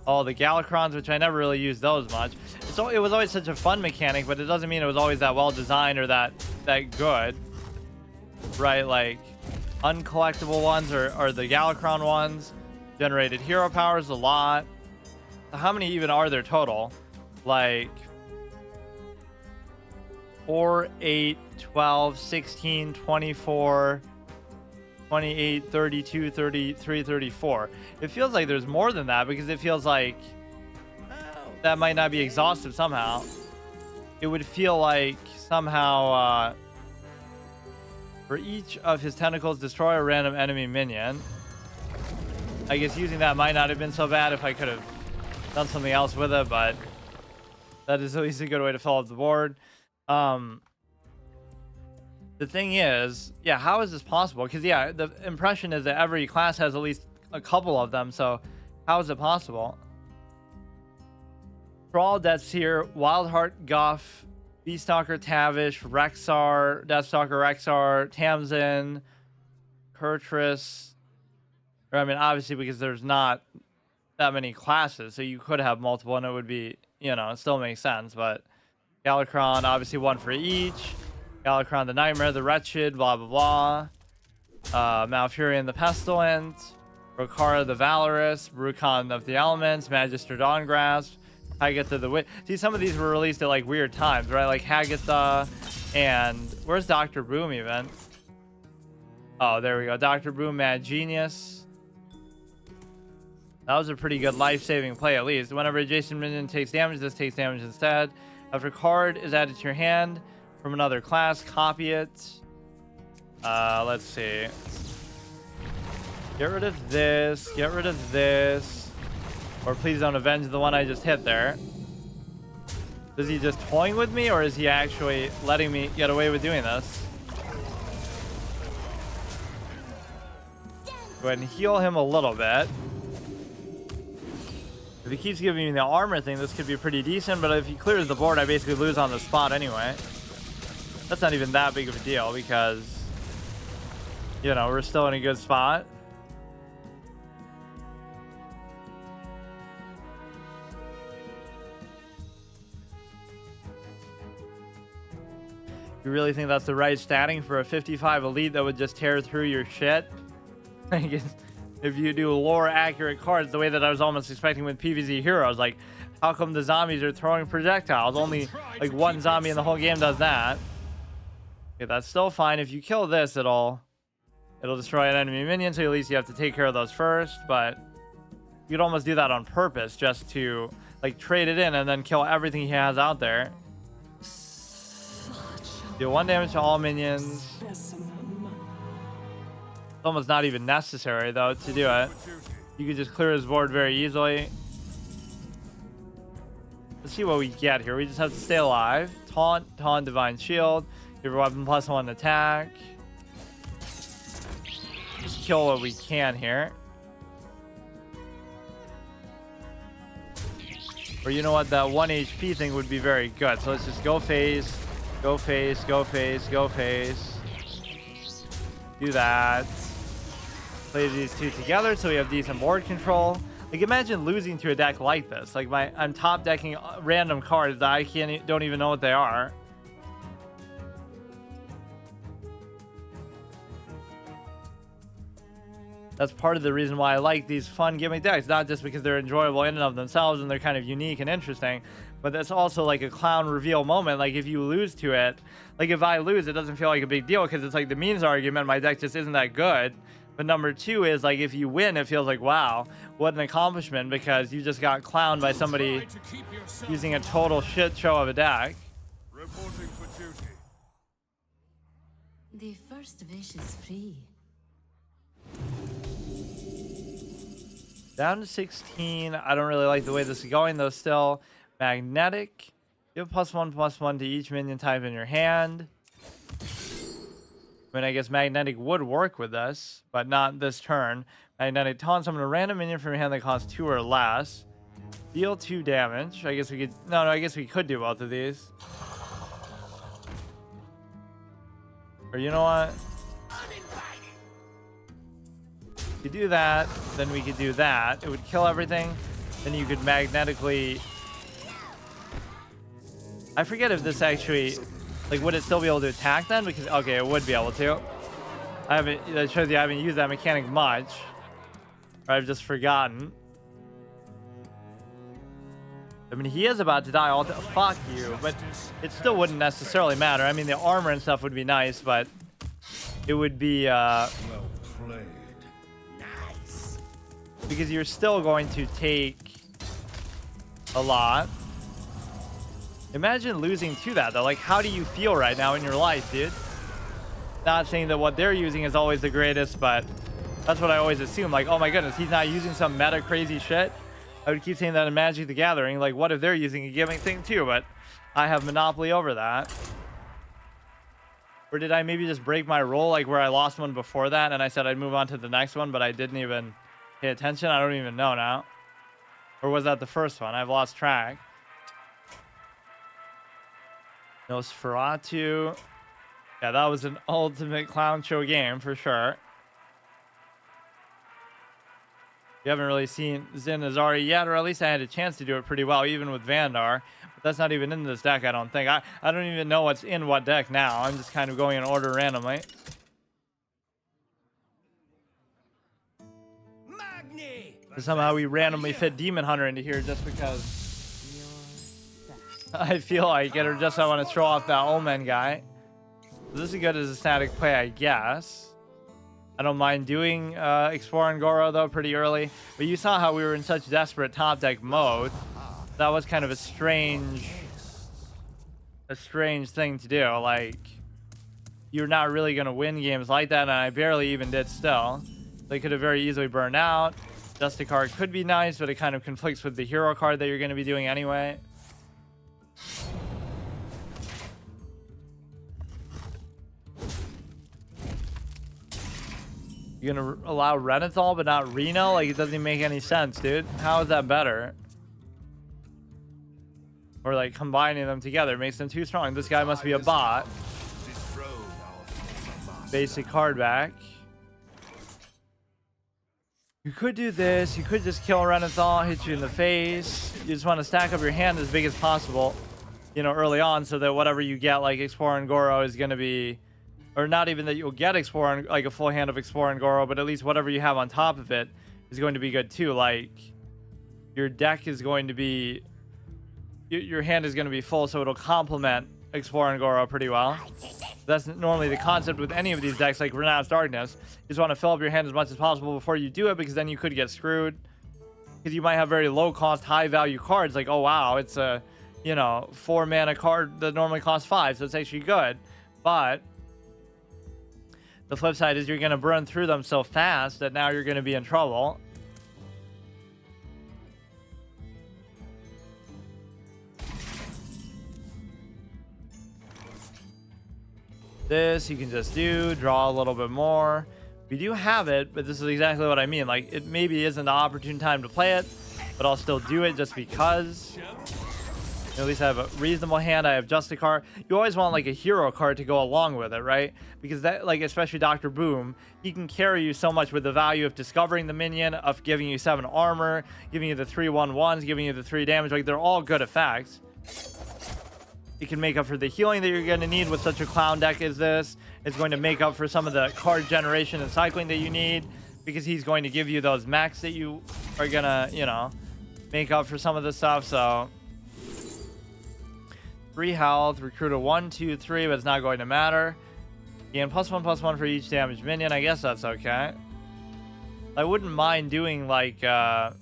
all the Galacrons, which I never really used those much. It was always such a fun mechanic, but it doesn't mean it was always that well designed or that good. Right, like uncollectible ones are the Galacron ones. Generated hero powers a lot. How many even are there total? Like 4, 8, 12, 16, 24, 28, 32, 33, 34. It feels like there's more than that because it feels like that might not be exhaustive somehow. It would feel like somehow for each of his tentacles, destroy a random enemy minion. I guess using that might not have been so bad if I could have done something else with it, but that is at least a good way to fill up the board. The thing is, yeah, how is this possible? Because, yeah, the impression is that every class has at least a couple of them, so how is it possible? Thrall, Death's here, Wildheart, Guff, Beastalker, Tavish, Rexar, Deathstalker, Rexar, Tamsin, Kurtris. Or, I mean, obviously, because there's not that many classes, so you could have multiple, and it would be, you know, it still makes sense, but Galacron, obviously one for each. Galacron the Nightmare, the Wretched, blah, blah, blah. Malfurion the Pestilent. Rokara the Valorous. Brucon of the Elements. Magister Dawngrasp. Hagatha the Wit. See, some of these were released at like weird times, right? Like Hagatha and... Where's Dr. Boom even? Oh, there we go. Dr. Boom, Mad Genius. That was a pretty good life-saving play, at least. Whenever adjacent minion takes damage, this takes damage instead. After a card is added to your hand from another class, copy it. Let's see. Get rid of this. Get rid of this. Or please don't avenge the one I just hit there. Is he just toying with me, or is he actually letting me get away with doing this? Go ahead and heal him a little bit. If he keeps giving me the armor thing, this could be pretty decent, but if he clears the board, I basically lose on the spot anyway. That's not even that big of a deal because, you know, we're still in a good spot. You really think that's the right statting for a 55 elite that would just tear through your shit? If you do lore accurate cards the way that I was almost expecting with PvZ heroes, like how come the zombies are throwing projectiles? Only like one zombie in the whole game does that. Okay, that's still fine. If you kill this, it'll destroy an enemy minion, so at least you have to take care of those first, but you could almost do that on purpose just to like trade it in and then kill everything he has out there. Deal 1 damage to all minions. It's almost not even necessary though to do it. You could just clear his board very easily. Let's see what we get here. We just have to stay alive. Taunt, Divine Shield. Give your weapon +1 attack. Just kill what we can here. Or you know what? That 1 HP thing would be very good. So let's just go phase. Go phase, go phase, go phase. Do that. Play these two together so we have decent board control. Like imagine losing to a deck like this. Like I'm top decking random cards that I don't even know what they are. That's part of the reason why I like these fun gimmick decks, not just because they're enjoyable in and of themselves and they're kind of unique and interesting, but that's also like a clown reveal moment. Like if you lose to it, like if I lose, it doesn't feel like a big deal because it's like the means argument, my deck just isn't that good. But number two is like if you win, it feels like, wow, what an accomplishment, because you just got clowned by somebody using a total shit show of a deck. Reporting for duty. The first wish is free. Down to 16. I don't really like the way this is going though still. Magnetic. Give +1/+1 to each minion type in your hand. I mean, I guess Magnetic would work with this, but not this turn. Magnetic taunt summon a random minion from your hand that costs 2 or less. Deal 2 damage. I guess we could... No, I guess we could do both of these. Or you know what? If you do that, then we could do that. It would kill everything. Then you could magnetically... I forget if this actually... Like, would it still be able to attack then? Because, okay, it would be able to. That shows you I haven't used that mechanic much. Or I've just forgotten. I mean, he is about to die all fuck you, but it still wouldn't necessarily matter. I mean, the armor and stuff would be nice, but it would be, Well played. Nice. because you're still going to take a lot. Imagine losing to that though. Like, how do you feel right now in your life, dude? Not saying that what they're using is always the greatest, but that's what I always assume. Like, oh my goodness, he's not using some meta crazy shit. I would keep saying that in Magic the Gathering. Like, what if they're using a gimmick thing too? But I have monopoly over that. Or did I maybe just break my rule, like where I lost one before that and I said I'd move on to the next one, but I didn't even pay attention? I don't even know now. Or was that the first one? I've lost track. Nosferatu. Yeah, that was an ultimate clown show game for sure. You haven't really seen Zin Azari yet, or at least I had a chance to do it pretty well, even with Vandar. But that's not even in this deck, I don't think. I don't even know what's in what deck now. I'm just kind of going in order randomly. Somehow we randomly fit Demon Hunter into here just because I feel like it, or just I want to throw off that Omen guy. So this is good as a static play, I guess. I don't mind doing Explore and Goro though pretty early, but you saw how we were in such desperate top deck mode. That was kind of a strange thing to do. Like, you're not really gonna win games like that, and I barely even did still. They could have very easily burned out. Justice card could be nice, but it kind of conflicts with the hero card that you're gonna be doing anyway. You're gonna allow Renounce but not Reno? Like, it doesn't even make any sense, dude. How is that better? Or like combining them together makes them too strong. This guy must be a bot. Basic card back. You could do this. You could just kill Renounce, hit you in the face. You just want to stack up your hand as big as possible, you know, early on, so that whatever you get, like Explore and Goro, is going to be... Or not even that you'll get Explore and, like a full hand of Explore and Goro, but at least whatever you have on top of it is going to be good too. Like, your deck is going to be... Your hand is going to be full, so it'll complement Explore and Goro pretty well. That's normally the concept with any of these decks, like Renounce Darkness. You just want to fill up your hand as much as possible before you do it, because then you could get screwed. Because you might have very low cost, high value cards, like, oh wow, it's a, you know, 4 mana card that normally costs 5, so it's actually good. But the flip side is you're going to burn through them so fast that now you're going to be in trouble. This you can just do, draw a little bit more. We do have it, but this is exactly what I mean. Like, it maybe isn't the opportune time to play it, but I'll still do it just because. At least I have a reasonable hand. I have Justicar. You always want like a hero card to go along with it, right? Because that, like, especially Dr. Boom, he can carry you so much with the value of discovering the minion, of giving you 7 armor, giving you the 3/1/1s, giving you the 3 damage. Like, they're all good effects. It can make up for the healing that you're going to need with such a clown deck as this. It's going to make up for some of the card generation and cycling that you need, because he's going to give you those mechs that you are going to, you know, make up for some of the stuff. So 3 health, recruit a 1, 2, 3, but it's not going to matter. Gain +1/+1 for each damaged minion. I guess that's okay. I wouldn't mind doing like I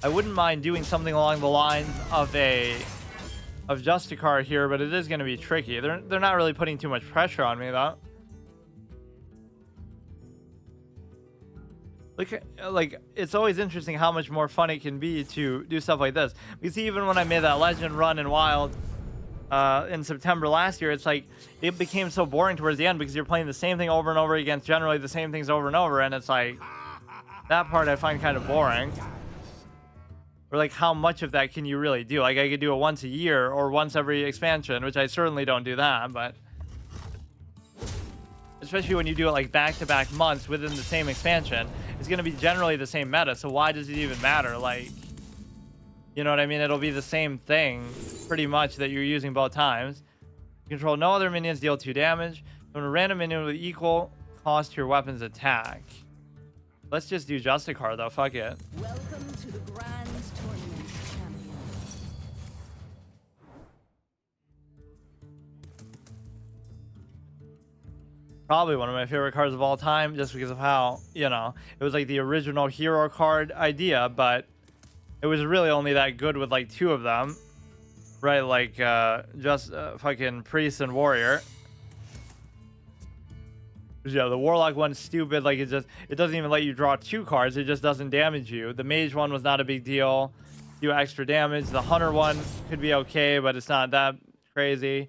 wouldn't mind doing something along the lines of Justicar here, but it is going to be tricky. They're not really putting too much pressure on me though. Like, it's always interesting how much more fun it can be to do stuff like this. Because even when I made that legend run in Wild in September last year, it's like it became so boring towards the end because you're playing the same thing over and over against generally the same things over and over, and it's like that part I find kind of boring. Or like, how much of that can you really do? Like, I could do it once a year or once every expansion, which I certainly don't do that, but especially when you do it like back-to-back months within the same expansion, it's going to be generally the same meta, so why does it even matter? Like, you know what I mean? It'll be the same thing pretty much that you're using both times. Control no other minions, deal 2 damage. When a random minion with equal cost to your weapon's attack. Let's just do Justicar though, fuck it. Welcome to the Grand Tournament, champion. Probably one of my favorite cards of all time, just because of how, you know, it was like the original hero card idea, but it was really only that good with like 2 of them, right? Like just fucking Priest and Warrior. Yeah, the Warlock one's stupid. Like, it doesn't even let you draw 2 cards. It just doesn't damage you. The Mage one was not a big deal. Do extra damage. The Hunter one could be okay, but it's not that crazy.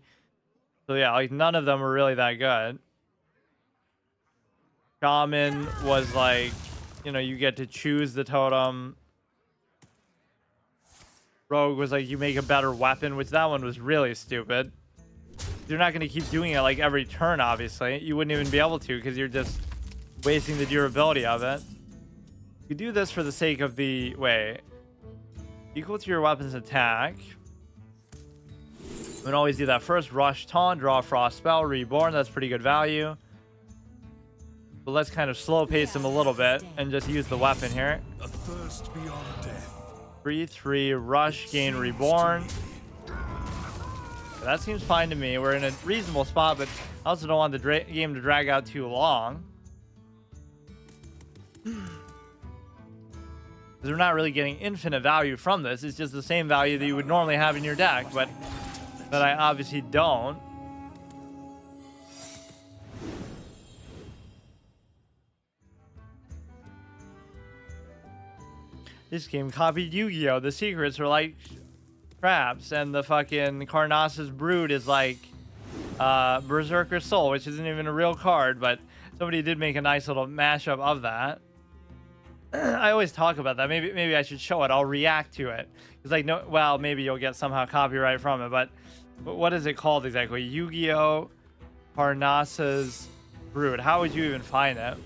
So yeah, like, none of them were really that good. Shaman was like, you know, you get to choose the totem. Rogue was like, you make a better weapon, which that one was really stupid. You're not going to keep doing it like every turn, obviously. You wouldn't even be able to, because you're just wasting the durability of it. You do this for the sake of the... Wait. Equal to your weapon's attack. You can always do that first. Rush Taunt, draw a Frost Spell, Reborn. That's pretty good value. But let's kind of slow pace him a little bit and just use the weapon here. A thirst beyond death. 3/3, Rush, gain Reborn. That seems fine to me. We're in a reasonable spot, but I also don't want the game to drag out too long. Because we're not really getting infinite value from this. It's just the same value that you would normally have in your deck, but that I obviously don't. This game copied Yu-Gi-Oh! The secrets are like traps, and the fucking Karnas's Brood is like Berserker Soul, which isn't even a real card, but somebody did make a nice little mashup of that. I always talk about that. Maybe I should show it. I'll react to it. It's like, no, well, maybe you'll get somehow copyright from it, but what is it called exactly? Yu-Gi-Oh! Karnas's Brood. How would you even find it?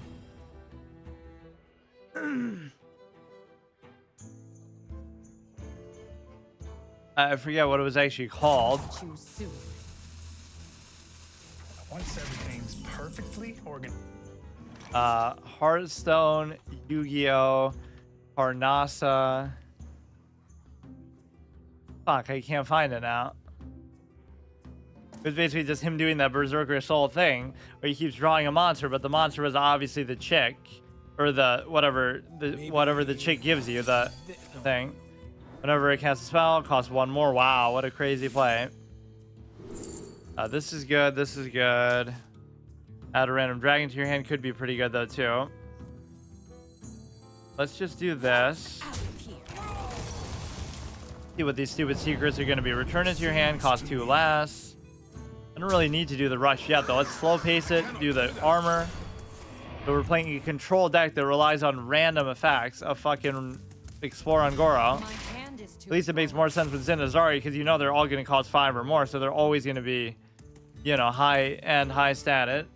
I forget what it was actually called. Once everything's perfectly organized. Hearthstone, Yu-Gi-Oh, Karnasa. Fuck, I can't find it now. It was basically just him doing that Berserker Soul thing where he keeps drawing a monster, but the monster was obviously the chick, or the whatever the chick gives you, the thing. Whenever it casts a spell, it costs 1 more. Wow, what a crazy play. This is good. This is good. Add a random dragon to your hand could be pretty good though too. Let's just do this. See what these stupid secrets are going to be. Return it to your hand, cost 2 less. I don't really need to do the rush yet though. Let's slow pace it, do the armor. So we're playing a control deck that relies on random effects of fucking Explore on Goro. At least it makes more sense with Zen and Azari because you know they're all going to cost 5 or more, so they're always going to be, you know, high end, high status.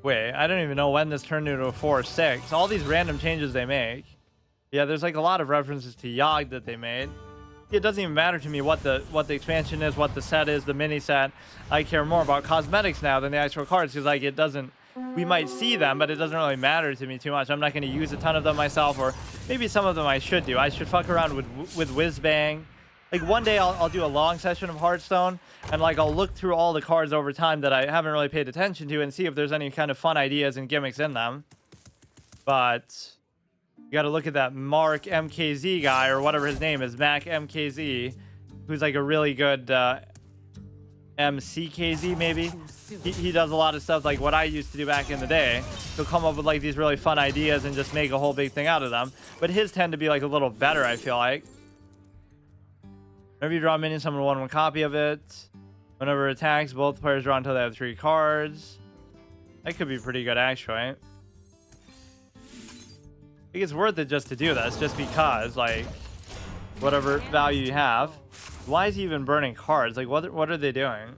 Wait, I don't even know when this turned into a 4/6. All these random changes they make. Yeah, there's like a lot of references to Yogg that they made. It doesn't even matter to me what the expansion is, what the set is, the mini set. I care more about cosmetics now than the actual cards because like it doesn't. We might see them, but it doesn't really matter to me too much. I'm not going to use a ton of them myself, or maybe some of them I should do. I should fuck around with Whiz Bang. Like one day I'll do a long session of Hearthstone and like I'll look through all the cards over time that I haven't really paid attention to and see if there's any kind of fun ideas and gimmicks in them. But you got to look at that Mark MKZ guy or whatever his name is, Mac MKZ, who's like a really good MCKZ maybe. He does a lot of stuff like what I used to do back in the day. He'll come up with like these really fun ideas and just make a whole big thing out of them. But his tend to be like a little better, I feel like. Whenever you draw a minion, summon 1/1 copy of it. Whenever it attacks, both players draw until they have 3 cards. That could be pretty good, actually. I think it's worth it just to do this, just because, like, whatever value you have. Why is he even burning cards? Like, what are they doing?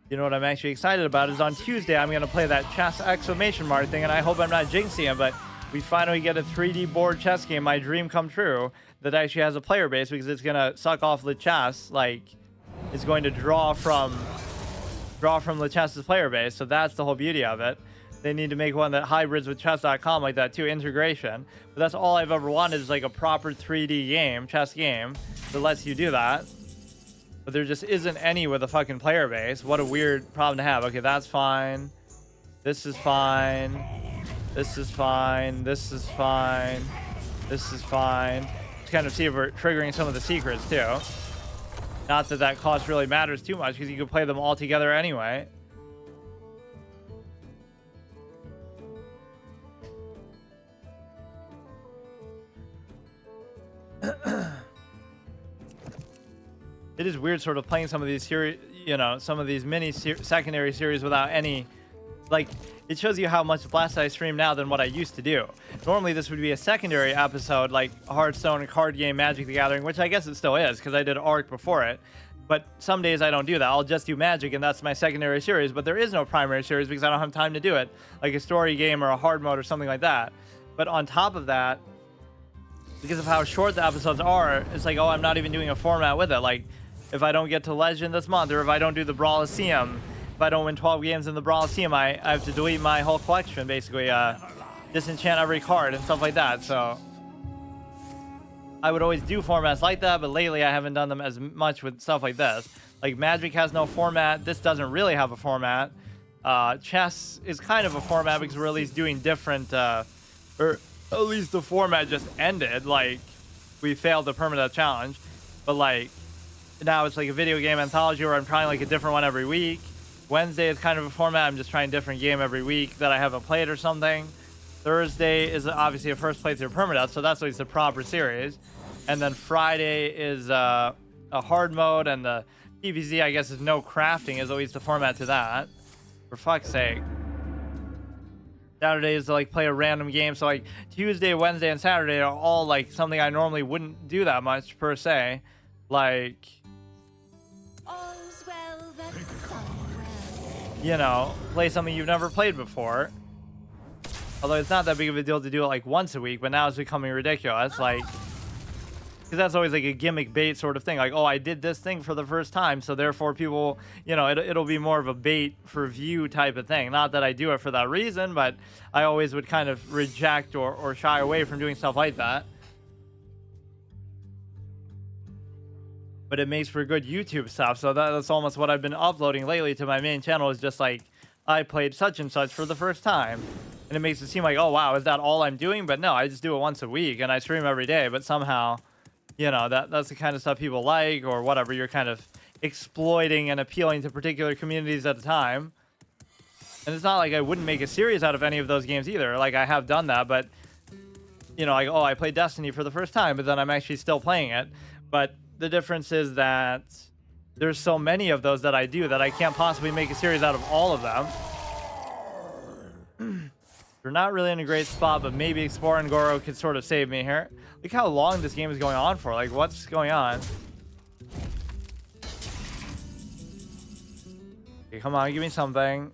You know what I'm actually excited about is on Tuesday I'm going to play that chess exclamation mark thing, and I hope I'm not jinxing it, but we finally get a 3D board chess game, my dream come true, that actually has a player base because it's going to suck off the chess, like it's going to draw from the chess's player base, so that's the whole beauty of it. They need to make one that hybrids with chess.com like that too, integration. But that's all I've ever wanted is like a proper 3D game, chess game, that lets you do that. But there just isn't any with a fucking player base. What a weird problem to have. Okay, that's fine. This is fine. This is fine. This is fine. This is fine. Just kind of see if we're triggering some of the secrets too. Not that that cost really matters too much because you can play them all together anyway. It is weird sort of playing some of these series, you know, some of these mini secondary series without any, like, it shows you how much less I stream now than what I used to do. Normally this would be a secondary episode like Hearthstone, card game, Magic the Gathering, which I guess it still is because I did Arc before it. But some days I don't do that. I'll just do Magic and that's my secondary series, but there is no primary series because I don't have time to do it, like a story game or a hard mode or something like that. But on top of that, because of how short the episodes are, it's like, oh, I'm not even doing a format with it. Like, if I don't get to Legend this month, or if I don't do the Brawliseum, if I don't win 12 games in the Brawliseum, I have to delete my whole collection, basically, disenchant every card and stuff like that. So I would always do formats like that, but lately I haven't done them as much with stuff like this. Like Magic has no format. This doesn't really have a format. Chess is kind of a format because we're at least doing different, or at least the format just ended. Like, we failed the permanent challenge, but like, now it's like a video game anthology where I'm trying like a different one every week. Wednesday is kind of a format. I'm just trying a different game every week that I haven't played or something. Thursday is obviously a first playthrough permadeath, so that's at least a proper series. And then Friday is a hard mode, and the PvZ, I guess, is no crafting, is at least the format to that. For fuck's sake. Saturday is to like play a random game, so like Tuesday, Wednesday, and Saturday are all like something I normally wouldn't do that much per se. Like, you know, play something you've never played before. Although it's not that big of a deal to do it like once a week, but now it's becoming ridiculous. Like, because that's always like a gimmick bait sort of thing. Like, oh, I did this thing for the first time, so therefore people, you know, it'll be more of a bait for view type of thing. Not that I do it for that reason, but I always would kind of reject or shy away from doing stuff like that. But it makes for good YouTube stuff. So that's almost what I've been uploading lately to my main channel, is just like, I played such and such for the first time. And it makes it seem like, oh, wow, is that all I'm doing? But no, I just do it once a week and I stream every day. But somehow, you know, that's the kind of stuff people like, or whatever. You're kind of exploiting and appealing to particular communities at a time. And it's not like I wouldn't make a series out of any of those games either. Like, I have done that, but, you know, like, oh, I played Destiny for the first time, but then I'm actually still playing it. But the difference is that there's so many of those that I do that I can't possibly make a series out of all of them. We're not really in a great spot, but maybe Explorer and Goro could sort of save me here. Look how long this game is going on for. Like, what's going on? Okay, come on, give me something.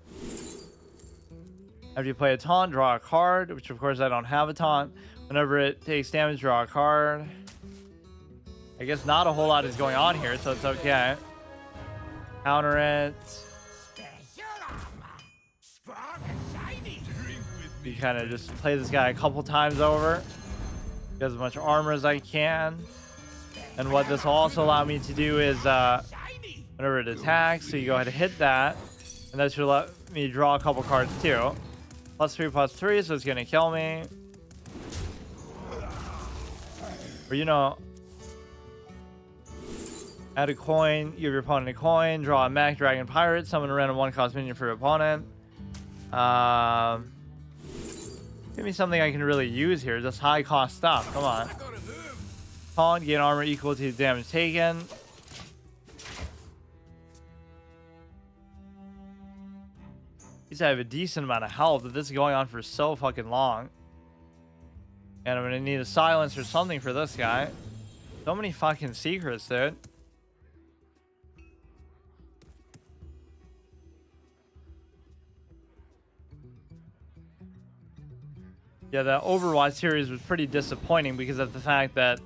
After you play a taunt, draw a card, which of course I don't have a taunt. Whenever it takes damage, draw a card. I guess not a whole lot is going on here, so it's okay. Counter it. You kind of just play this guy a couple times over. Get as much armor as I can. And what this will also allow me to do is, whenever it attacks, so you go ahead and hit that. And that should let me draw a couple cards too. +3/+3, so it's going to kill me. Or, you know, add a coin, give your opponent a coin, draw a mech, dragon, pirate, summon a random 1-cost minion for your opponent. Give me something I can really use here. Just high cost stuff. Come on. Taunt, gain armor equal to damage taken. At least I have a decent amount of health, but this is going on for so fucking long. And I'm gonna need a silence or something for this guy. So many fucking secrets, dude. Yeah, the Overwatch series was pretty disappointing because of the fact that,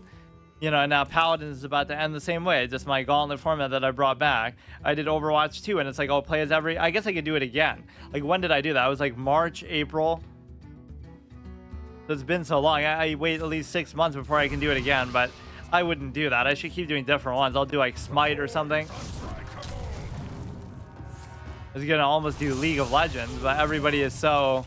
you know, now Paladin is about to end the same way. Just my gauntlet format that I brought back. I did Overwatch 2, and it's like, oh, play as every... I guess I could do it again. Like, when did I do that? It was like March, April. So it's been so long. I wait at least 6 months before I can do it again, but I wouldn't do that. I should keep doing different ones. I'll do like Smite or something. I was gonna almost do League of Legends, but everybody is so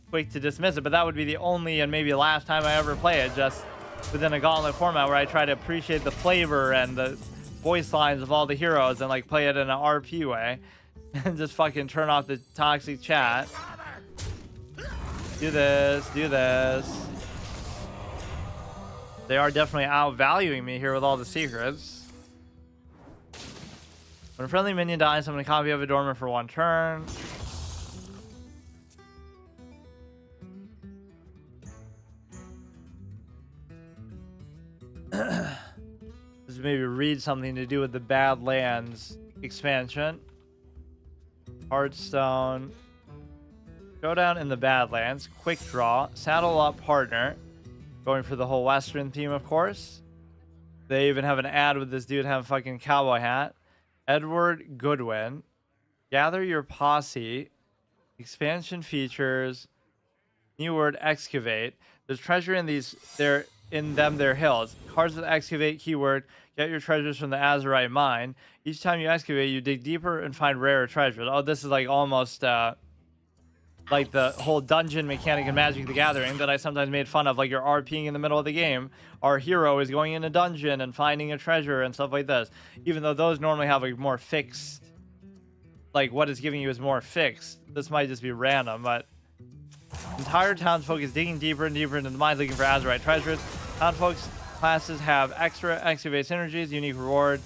quick to dismiss it. But that would be the only and maybe last time I ever play it, just within a gauntlet format where I try to appreciate the flavor and the voice lines of all the heroes and like play it in an RP way and just fucking turn off the toxic chat. Do this, do this. They are definitely outvaluing me here with all the secrets. When a friendly minion dies, I'm going to copy of a dormant for 1 turn. Just maybe read something to do with the Badlands expansion. Hearthstone. Showdown in the Badlands. Quick draw. Saddle up partner. Going for the whole Western theme, of course. They even have an ad with this dude having a fucking cowboy hat. Edward Goodwin. Gather your posse. Expansion features. New word, excavate. There's treasure in these. They're in them, their hills. Cards with excavate keyword. Get your treasures from the Azurite mine. Each time you excavate, you dig deeper and find rarer treasures. Oh, this is like almost like the whole dungeon mechanic in Magic the Gathering that I sometimes made fun of. Like, you're RPing in the middle of the game. Our hero is going in a dungeon and finding a treasure and stuff like this. Even though those normally have like more fixed, like what it's giving you is more fixed. This might just be random, but entire townsfolk is digging deeper and deeper into the mines looking for Azurite treasures. Townsfolk's classes have extra excavate synergies, unique reward.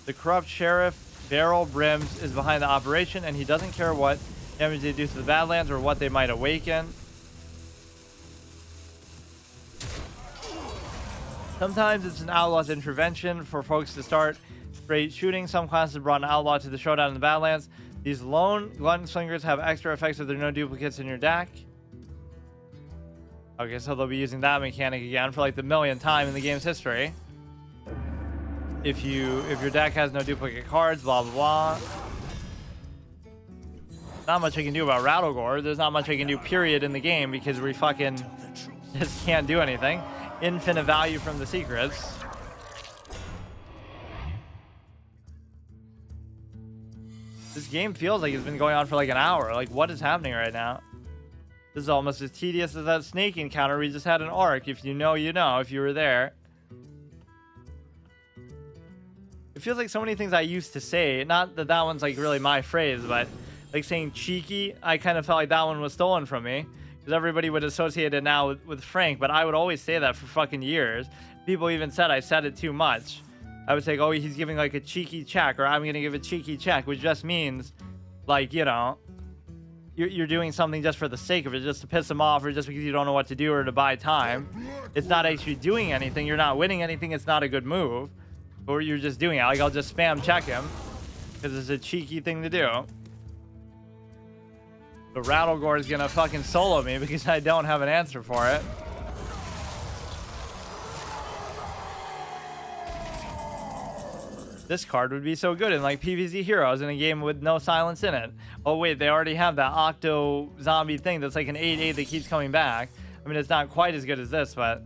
The corrupt sheriff, Beryl Brims, is behind the operation, and he doesn't care what damage they do to the Badlands or what they might awaken. Sometimes it's an outlaw's intervention for folks to start straight shooting. Some classes brought an outlaw to the showdown in the Badlands. These lone gunslingers have extra effects if there are no duplicates in your deck. Okay, so they'll be using that mechanic again for like the millionth time in the game's history. if your deck has no duplicate cards, blah blah blah. Not much I can do about Rattlegore. There's not much I can do, period, in the game because we fucking just can't do anything. Infinite value from the secrets. This game feels like it's been going on for like an hour. Like, what is happening right now? This is almost as tedious as that snake encounter we just had in Arc. If you know, you know, if you were there. It feels like so many things I used to say. Not that that one's like really my phrase, but like saying cheeky, I kind of felt like that one was stolen from me. Because everybody would associate it now with Frank, but I would always say that for fucking years. People even said I said it too much. I would say, oh, he's giving like a cheeky check, or I'm going to give a cheeky check, which just means, like, you know, you're doing something just for the sake of it, just to piss him off, or just because you don't know what to do, or to buy time. It's not actually doing anything. You're not winning anything. It's not a good move. Or you're just doing it. Like, I'll just spam check him because it's a cheeky thing to do. But Rattlegore is going to fucking solo me because I don't have an answer for it. This card would be so good in like PvZ Heroes in a game with no silence in it. Oh wait, they already have that Octo zombie thing that's like an 8/8 that keeps coming back. I mean, it's not quite as good as this, but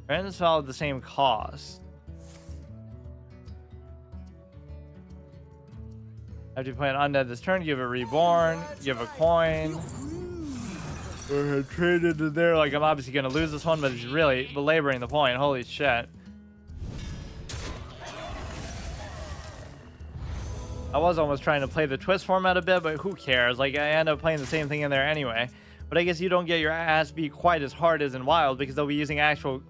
Random Spell at the same cost. After you play an undead this turn, give a reborn, give a coin. We're traded to there. Like, I'm obviously gonna lose this one, but it's really belaboring the point. Holy shit. I was almost trying to play the twist format a bit, but who cares? Like, I end up playing the same thing in there anyway. But I guess you don't get your ass beat quite as hard as in Wild, because they'll be using actual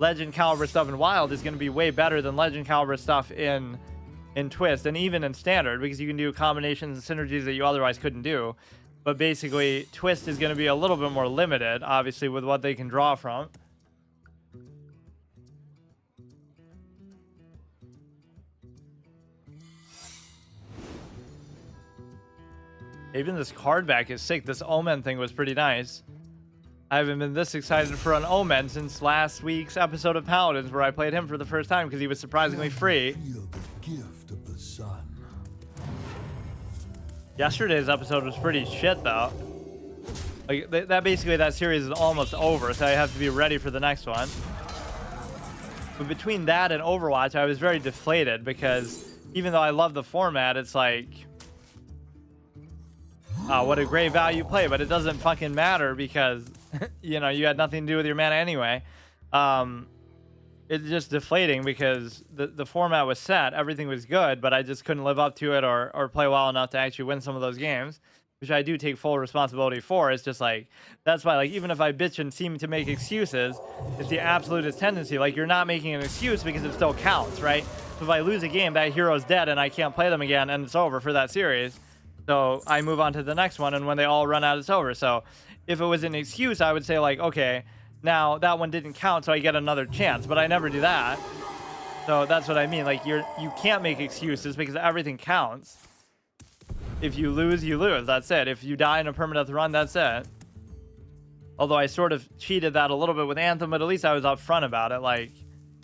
Legend caliber stuff in Wild is going to be way better than Legend caliber stuff in Twist, and even in Standard, because you can do combinations and synergies that you otherwise couldn't do. But basically, Twist is going to be a little bit more limited, obviously, with what they can draw from. Even this card back is sick. This Omen thing was pretty nice. I haven't been this excited for an Omen since last week's episode of Paladins, where I played him for the first time because he was surprisingly free. Feel the gift of the sun. Yesterday's episode was pretty shit, though. Like, that series is almost over, so I have to be ready for the next one. But between that and Overwatch, I was very deflated because even though I love the format, it's like, what a great value play, but it doesn't fucking matter because, you know, you had nothing to do with your mana anyway. It's just deflating because the format was set, everything was good, but I just couldn't live up to it or play well enough to actually win some of those games, which I do take full responsibility for. It's just like, that's why, like, even if I bitch and seem to make excuses, it's the absolutist tendency. Like, you're not making an excuse because it still counts, right? So if I lose a game, that hero's dead and I can't play them again and it's over for that series. So I move on to the next one, and when they all run out, it's over. So if it was an excuse, I would say, like, okay, now that one didn't count, so I get another chance. But I never do that. So that's what I mean. Like, you can't make excuses because everything counts. If you lose, you lose. That's it. If you die in a permadeath run, that's it. Although I sort of cheated that a little bit with Anthem, but at least I was upfront about it. Like,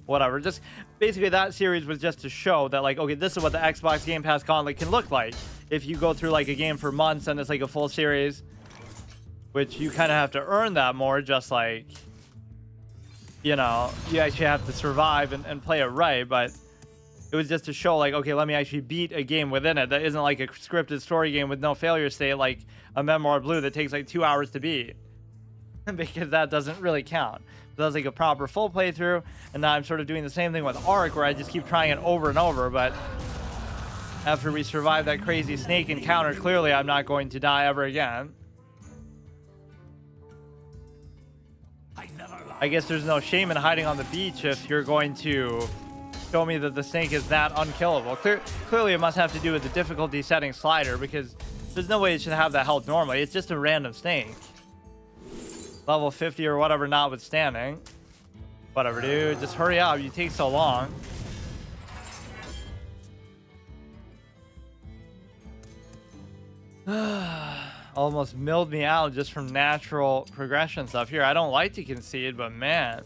whatever. Just basically that series was just to show that, like, okay, this is what the Xbox Game Pass Gauntlet can look like if you go through like a game for months and it's like a full series, which you kind of have to earn that more. Just like, you know, you actually have to survive and play it right. But it was just to show, like, okay, let me actually beat a game within it that isn't like a scripted story game with no failure state, like a Memoir Blue that takes like 2 hours to beat. Because that doesn't really count. So that's like a proper full playthrough, and now I'm sort of doing the same thing with Arc, where I just keep trying it over and over. But after we survive that crazy snake encounter, clearly I'm not going to die ever again. I guess there's no shame in hiding on the beach if you're going to show me that the snake is that unkillable. Clearly it must have to do with the difficulty setting slider, because there's no way it should have that health normally. It's just a random snake. Level 50 or whatever notwithstanding. Whatever, dude. Just hurry up. You take so long. Almost milled me out just from natural progression stuff here. I don't like to concede, but man,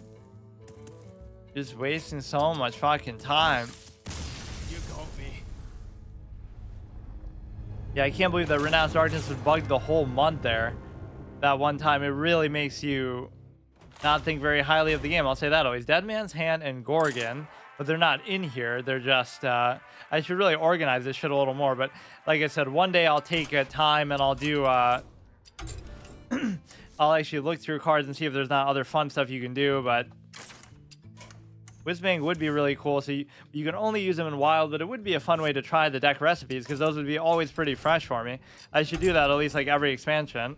just wasting so much fucking time. Yeah, I can't believe that Renounce Darkness was bugged the whole month there. That one time, it really makes you not think very highly of the game. I'll say that always. Dead Man's Hand and Gorgon, but they're not in here. They're just, I should really organize this shit a little more. But like I said, one day I'll take time and I'll do, I'll actually look through cards and see if there's not other fun stuff you can do. But Whizbang would be really cool. So you can only use them in wild, but it would be a fun way to try the deck recipes because those would be always pretty fresh for me. I should do that at least like every expansion.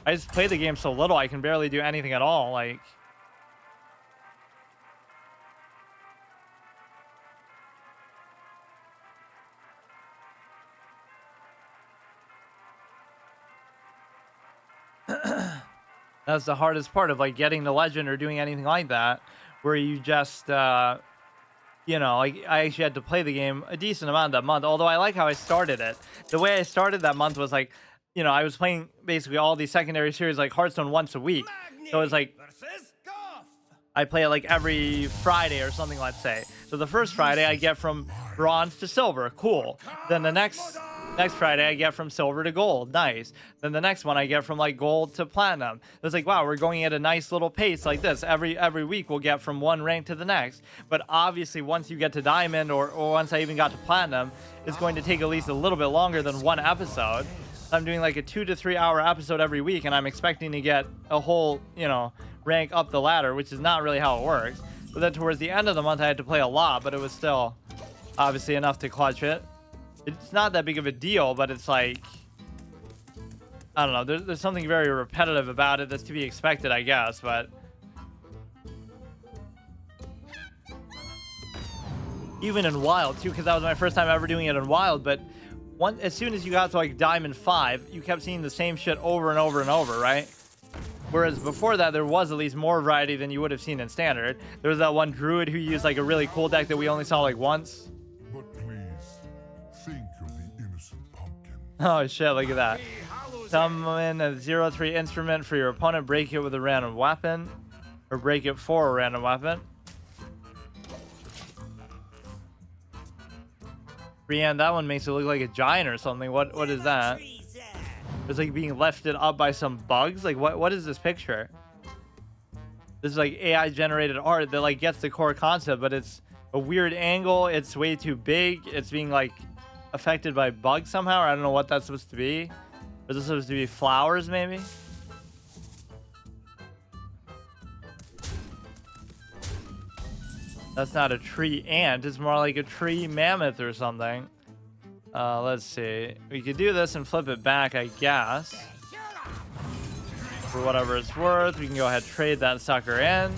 I just play the game so little, I can barely do anything at all. Like, that's the hardest part of like getting the legend or doing anything like that, where you just, you know, like I actually had to play the game a decent amount that month. Although I like how I started it. The way I started that month was like, you know, I was playing basically all these secondary series like Hearthstone once a week. So it's like I play it like every Friday or something, let's say. So the first Friday I get from bronze to silver, cool. Then the next Friday I get from silver to gold, nice. Then the next one I get from like gold to platinum. It's like, wow, we're going at a nice little pace like this. Every week we'll get from one rank to the next. But obviously once you get to diamond or once I even got to platinum, it's going to take at least a little bit longer than one episode. I'm doing like a 2 to 3 hour episode every week, and I'm expecting to get a whole, you know, rank up the ladder, which is not really how it works. But then towards the end of the month, I had to play a lot, but it was still obviously enough to clutch it. It's not that big of a deal, but it's like, I don't know. There's something very repetitive about it that's to be expected, I guess, but even in Wild, too, because that was my first time ever doing it in Wild, but as soon as you got to like Diamond 5, you kept seeing the same shit over and over and over, right? Whereas before that, there was at least more variety than you would have seen in Standard. There was that one Druid who used like a really cool deck that we only saw like once. But please, think of the innocent pumpkin. Oh shit, look at that. Summon a 0/3 instrument for your opponent, break it with a random weapon. Or break it for a random weapon. Brienne, that one makes it look like a giant or something. What is that? It's like being lifted up by some bugs. Like what is this picture? This is like AI generated art that like gets the core concept, but it's a weird angle. It's way too big. It's being like affected by bugs somehow. Or I don't know what that's supposed to be. Is this supposed to be flowers maybe? That's not a tree ant. It's more like a tree mammoth or something. Let's see. We could do this and flip it back, I guess. For whatever it's worth. We can go ahead and trade that sucker in.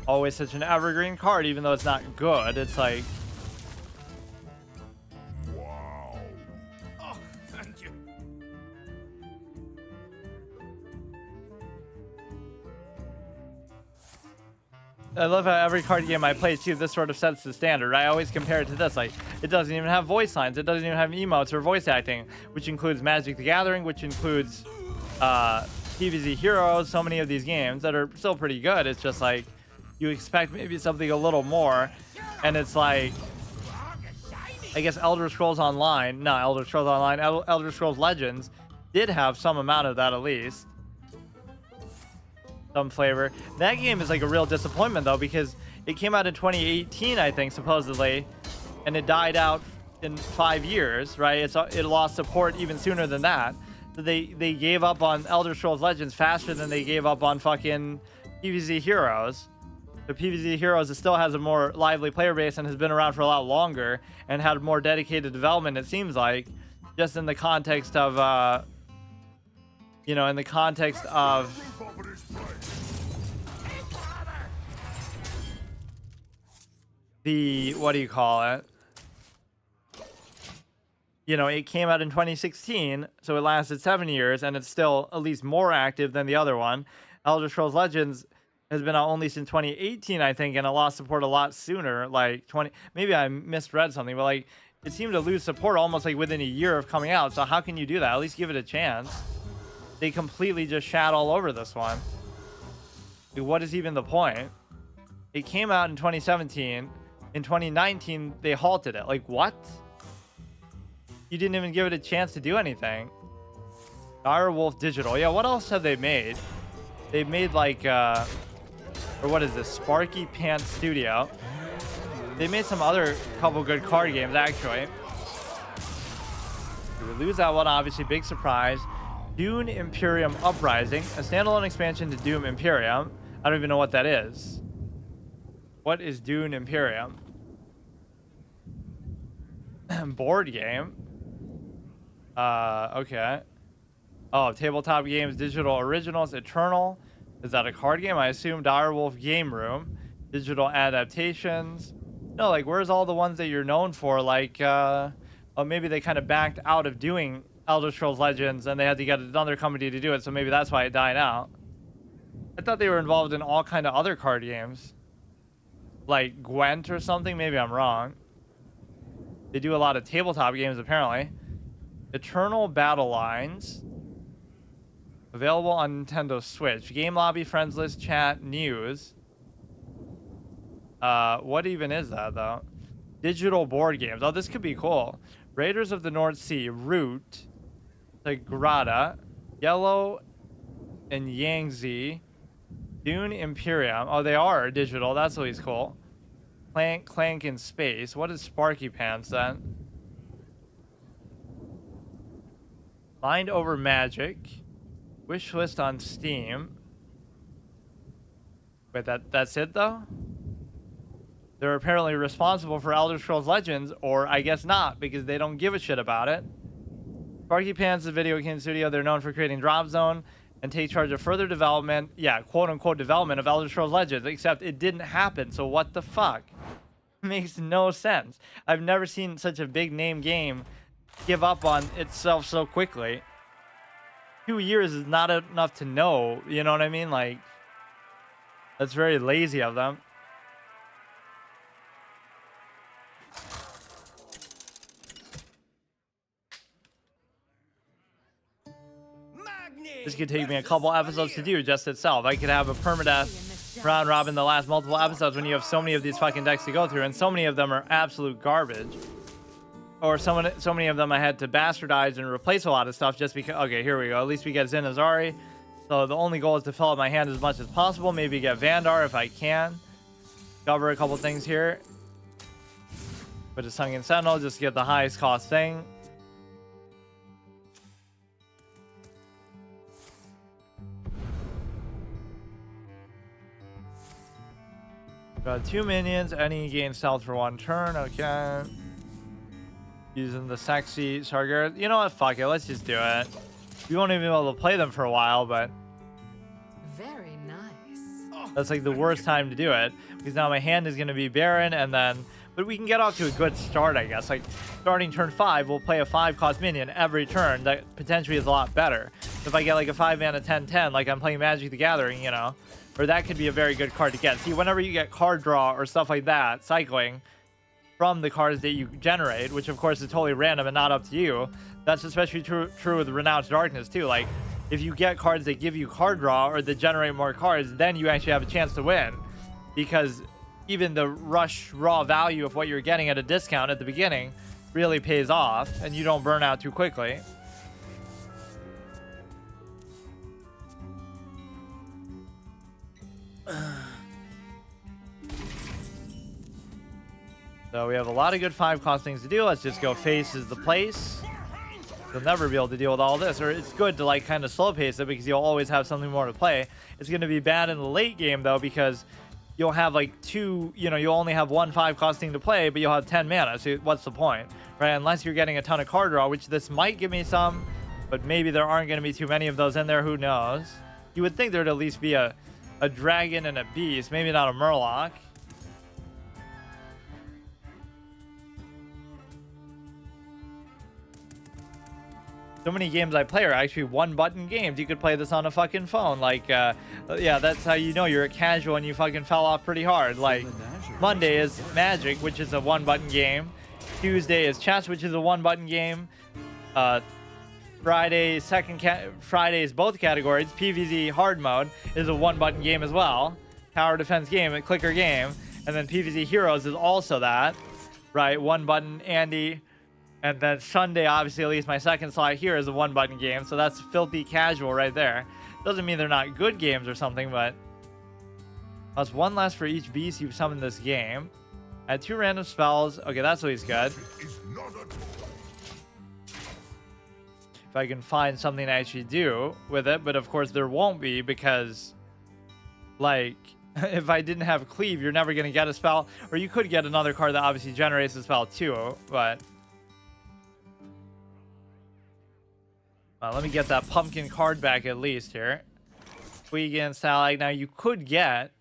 Always such an evergreen card, even though it's not good. It's like... Wow. Oh, thank you. I love how every card game I play, too, this sort of sets the standard. I always compare it to this. Like, it doesn't even have voice lines. It doesn't even have emotes or voice acting, which includes Magic the Gathering, which includes PvZ Heroes, so many of these games that are still pretty good. It's just like, you expect maybe something a little more, and it's like, I guess Elder Scrolls Online, not Elder Scrolls Online, Elder Scrolls Legends did have some amount of that at least. Some flavor. That game is like a real disappointment though, because it came out in 2018, I think, supposedly, and it died out in 5 years, right? It lost support even sooner than that. So they gave up on Elder Scrolls Legends faster than they gave up on fucking PvZ Heroes. The PvZ Heroes still has a more lively player base and has been around for a lot longer and had more dedicated development, it seems like, just in the context of you know, in the context of the, what do you call it? You know, it came out in 2016, so it lasted 7 years, and it's still at least more active than the other one. Elder Scrolls Legends has been out only since 2018, I think, and it lost support a lot sooner, like 20, maybe I misread something, but like, it seemed to lose support almost like within a year of coming out, so how can you do that? At least give it a chance. They completely just shat all over this one. Dude, what is even the point? It came out in 2017. In 2019, they halted it. Like, what? You didn't even give it a chance to do anything. Dire Wolf Digital. Yeah, what else have they made? They've made like, or what is this? Sparky Pants Studio. They made some other couple good card games, actually. We lose that one, obviously. Big surprise. Dune Imperium Uprising, a standalone expansion to Doom Imperium. I don't even know what that is. What is Dune Imperium? Board game. Okay. Oh, tabletop games, digital originals, Eternal. Is that a card game? I assume. Direwolf Game Room, digital adaptations. No, like where's all the ones that you're known for? Like, oh, maybe they kind of backed out of doing Elder Scrolls Legends and they had to get another company to do it, so maybe that's why it died out. I thought they were involved in all kind of other card games, like Gwent or something. Maybe I'm wrong. They do a lot of tabletop games apparently. Eternal Battle Lines. Available on Nintendo Switch. Game Lobby, Friends List, Chat, News. What even is that, though? Digital board games. Oh, this could be cool. Raiders of the North Sea, Root, Sagrada, Yellow and Yangtze, Dune Imperium. Oh, they are digital. That's always cool. Clank in Space. What is Sparky Pants, then? Mind Over Magic. Wish list on Steam. Wait, that's it though? They're apparently responsible for Elder Scrolls Legends, or I guess not, because they don't give a shit about it. Sparky Pants is a video game studio. They're known for creating Drop Zone and take charge of further development, yeah, quote-unquote development of Elder Scrolls Legends, except it didn't happen, so what the fuck? Makes no sense. I've never seen such a big name game give up on itself so quickly. 2 years is not enough to know, you know what I mean? Like, that's very lazy of them. This could take me a couple episodes to do just itself. I could have a permadeath round robin the last multiple episodes when you have so many of these fucking decks to go through, and so many of them are absolute garbage. Or so many of them I had to bastardize and replace a lot of stuff just because. Okay, here we go. At least we get Zinazari. So the only goal is to fill up my hand as much as possible. Maybe get Vandar if I can. Cover a couple things here. Put a Sunken Sentinel just to get the highest cost thing. Got 2 minions. Any gain stealth for 1 turn. Okay. Using the sexy Sargeras. You know what? Fuck it. Let's just do it. We won't even be able to play them for a while, but Very nice. that's like the worst time to do it because now my hand is going to be barren, and then but we can get off to a good start, I guess. Like starting turn 5, we'll play a 5-cost minion every turn. That potentially is a lot better. If I get like a 5-mana 10/10, like I'm playing Magic the Gathering, you know, or that could be a very good card to get. See, whenever you get card draw or stuff like that, cycling from the cards that you generate, which of course is totally random and not up to you. That's especially true with Renounce Darkness too. Like, if you get cards that give you card draw or that generate more cards, then you actually have a chance to win. Because even the rush raw value of what you're getting at a discount at the beginning really pays off, and you don't burn out too quickly. So we have a lot of good 5-cost things to do. Let's just go face is the place. You'll never be able to deal with all this. Or it's good to like kind of slow pace it because you'll always have something more to play. It's going to be bad in the late game though because you'll have like 2, you know, you'll only have 1 5-cost thing to play, but you'll have 10 mana. So what's the point, right? Unless you're getting a ton of card draw, which this might give me some, but maybe there aren't going to be too many of those in there. Who knows? You would think there'd at least be a dragon and a beast, maybe not a Murloc. So many games I play are actually 1-button games. You could play this on a fucking phone. Like, yeah, that's how you know you're a casual and you fucking fell off pretty hard. Like, Monday is Magic, which is a 1-button game. Tuesday is Chess, which is a 1-button game. Friday is both categories. PvZ hard mode is a 1-button game as well. Tower defense game, a clicker game. And then PvZ Heroes is also that. Right, 1-button Andy. And then Sunday, obviously, at least my second slot here is a 1-button game. So that's filthy casual right there. Doesn't mean they're not good games or something, but plus 1 less for each beast you summon this game. Add 2 random spells. Okay, that's always good. If I can find something to actually do with it, but of course there won't be because, like, if I didn't have Cleave, you're never going to get a spell. Or you could get another card that obviously generates a spell too, but... let me get that pumpkin card back at least here. Tweegan, Stalag. Now you could get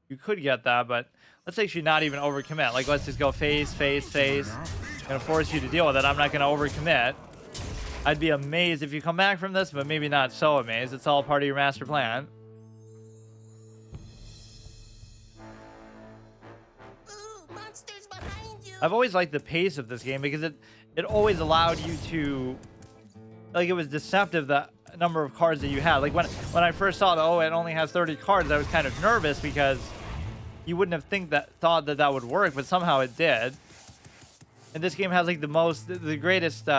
that, but let's actually not even overcommit. Like, let's just go face, face, face. Gonna force you to deal with it. I'm not gonna overcommit. I'd be amazed if you come back from this, but maybe not so amazed. It's all part of your master plan. Ooh, monsters behind you. I've always liked the pace of this game because it always allowed you to, like, it was deceptive the number of cards that you had. Like when I first saw that, oh, it only has 30 cards, I was kind of nervous because you wouldn't have thought that would work, but somehow it did. And this game has like the greatest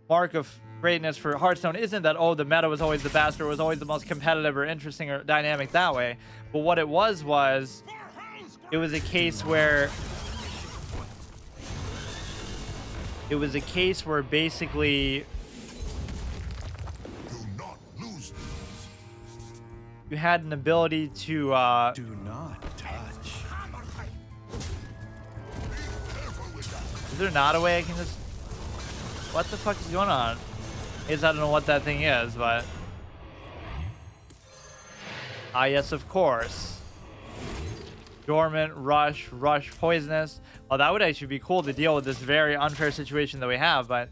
mark of greatness for Hearthstone isn't that, oh, the meta was always the best or was always the most competitive or interesting or dynamic that way. But what it was it was a case where basically you had an ability to Do not touch. is there not a way I can just, what the fuck is going on? I guess I don't know what that thing is, but yes, of course. Dormant, rush, poisonous. Oh, that would actually be cool to deal with this very unfair situation that we have, but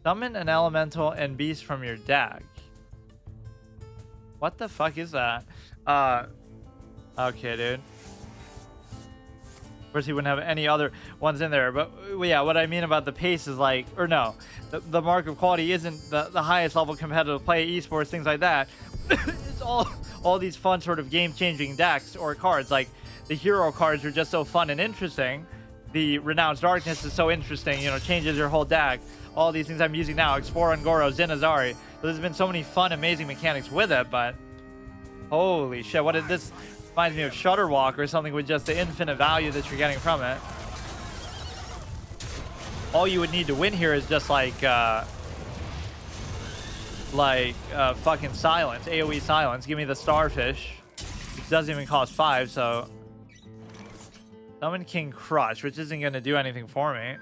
summon an elemental and beast from your deck. What the fuck is that? Okay, dude. Of course, he wouldn't have any other ones in there, but yeah, what I mean about the pace is like, or no, the mark of quality isn't the highest level competitive play, esports, things like that. It's all these fun sort of game-changing decks or cards. Like the hero cards are just so fun and interesting. The Renounce Darkness is so interesting, you know, changes your whole deck. All these things I'm using now, Explore and Goro, Zinazari. There's been so many fun, amazing mechanics with it, but holy shit, what did this reminds me of Shutterwalk or something with just the infinite value that you're getting from it. All you would need to win here is just like fucking silence, AoE silence. Give me the starfish, which doesn't even cost 5, so summon King Crush, which isn't going to do anything for me.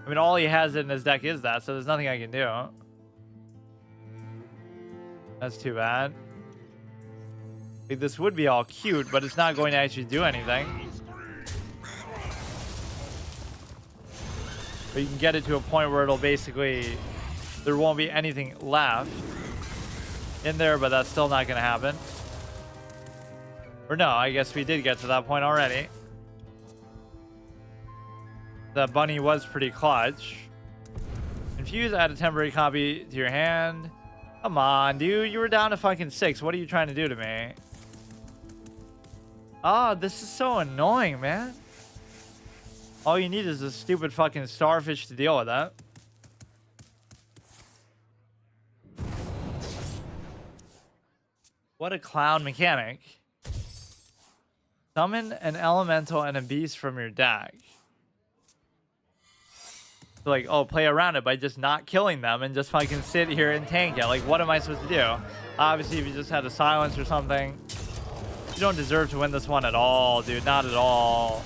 I mean, all he has in his deck is that, so there's nothing I can do. That's too bad. Like, this would be all cute, but it's not going to actually do anything. But you can get it to a point where it'll basically, there won't be anything left in there, but that's still not going to happen. Or no, I guess we did get to that point already. The bunny was pretty clutch. Infuse, add a temporary copy to your hand. Come on, dude. You were down to fucking 6. What are you trying to do to me? Oh, this is so annoying, man. All you need is a stupid fucking starfish to deal with that. What a clown mechanic. Summon an elemental and a beast from your deck. So like, oh, play around it by just not killing them and just fucking sit here and tank it. Like, what am I supposed to do? Obviously, if you just had a silence or something, you don't deserve to win this one at all, dude. Not at all.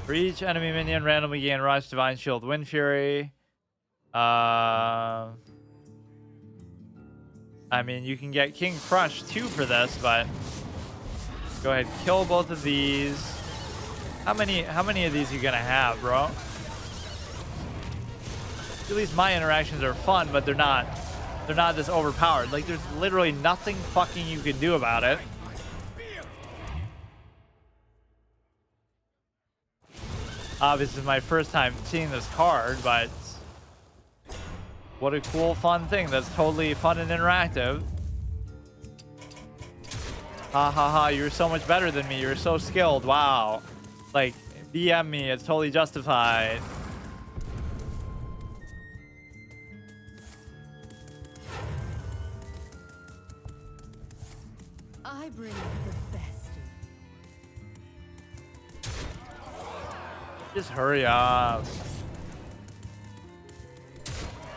For each enemy minion, randomly gain Rush, Divine Shield, Wind Fury. I mean, you can get King Crush 2 for this, but go ahead, kill both of these. How many of these are you gonna have, bro? At least my interactions are fun, but they're not this overpowered. Like, there's literally nothing fucking you can do about it. Obviously, it's my first time seeing this card, but what a cool, fun thing that's totally fun and interactive. Ha ha ha, you're so much better than me. You're so skilled. Wow. Like, DM me. It's totally justified. I bring the best in Just hurry up.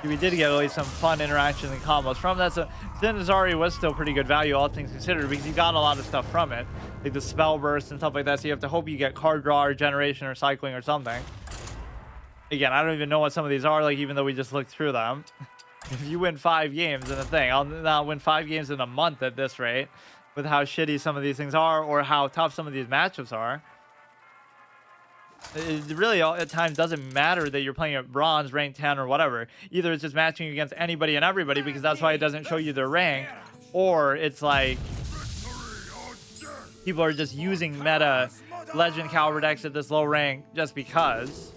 We did get at least some fun interactions and combos from that. So Zenazari was still pretty good value, all things considered, because you got a lot of stuff from it, like the spell burst and stuff like that. So you have to hope you get card draw or generation or cycling or something. Again, I don't even know what some of these are, like, even though we just looked through them. If you win 5 games in a thing, I'll now win 5 games in a month at this rate, with how shitty some of these things are or how tough some of these matchups are. It really at times doesn't matter that you're playing at bronze, rank 10 or whatever. Either it's just matching against anybody and everybody because that's why it doesn't show you their rank, or it's like people are just using meta legend caliber decks at this low rank just because.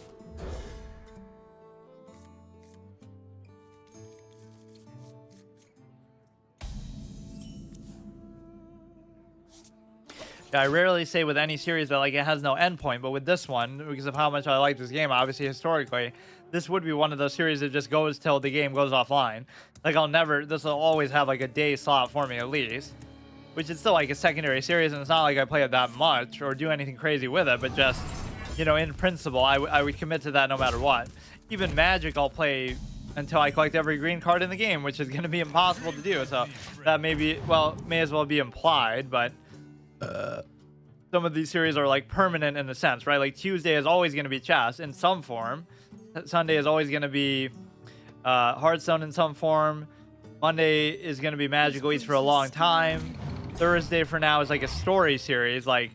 I rarely say with any series that like it has no endpoint, but with this one, because of how much I like this game, obviously historically, this would be one of those series that just goes till the game goes offline. Like this will always have like a day slot for me at least, which is still like a secondary series, and it's not like I play it that much or do anything crazy with it, but just, you know, in principle, I would commit to that no matter what. Even Magic I'll play until I collect every green card in the game, which is going to be impossible to do. So that may as well be implied, but some of these series are like permanent in a sense, right? Like Tuesday is always going to be chess in some form. Sunday is always going to be Hearthstone in some form. Monday is going to be Magic, at least for a long time. Thursday for now is like a story series, like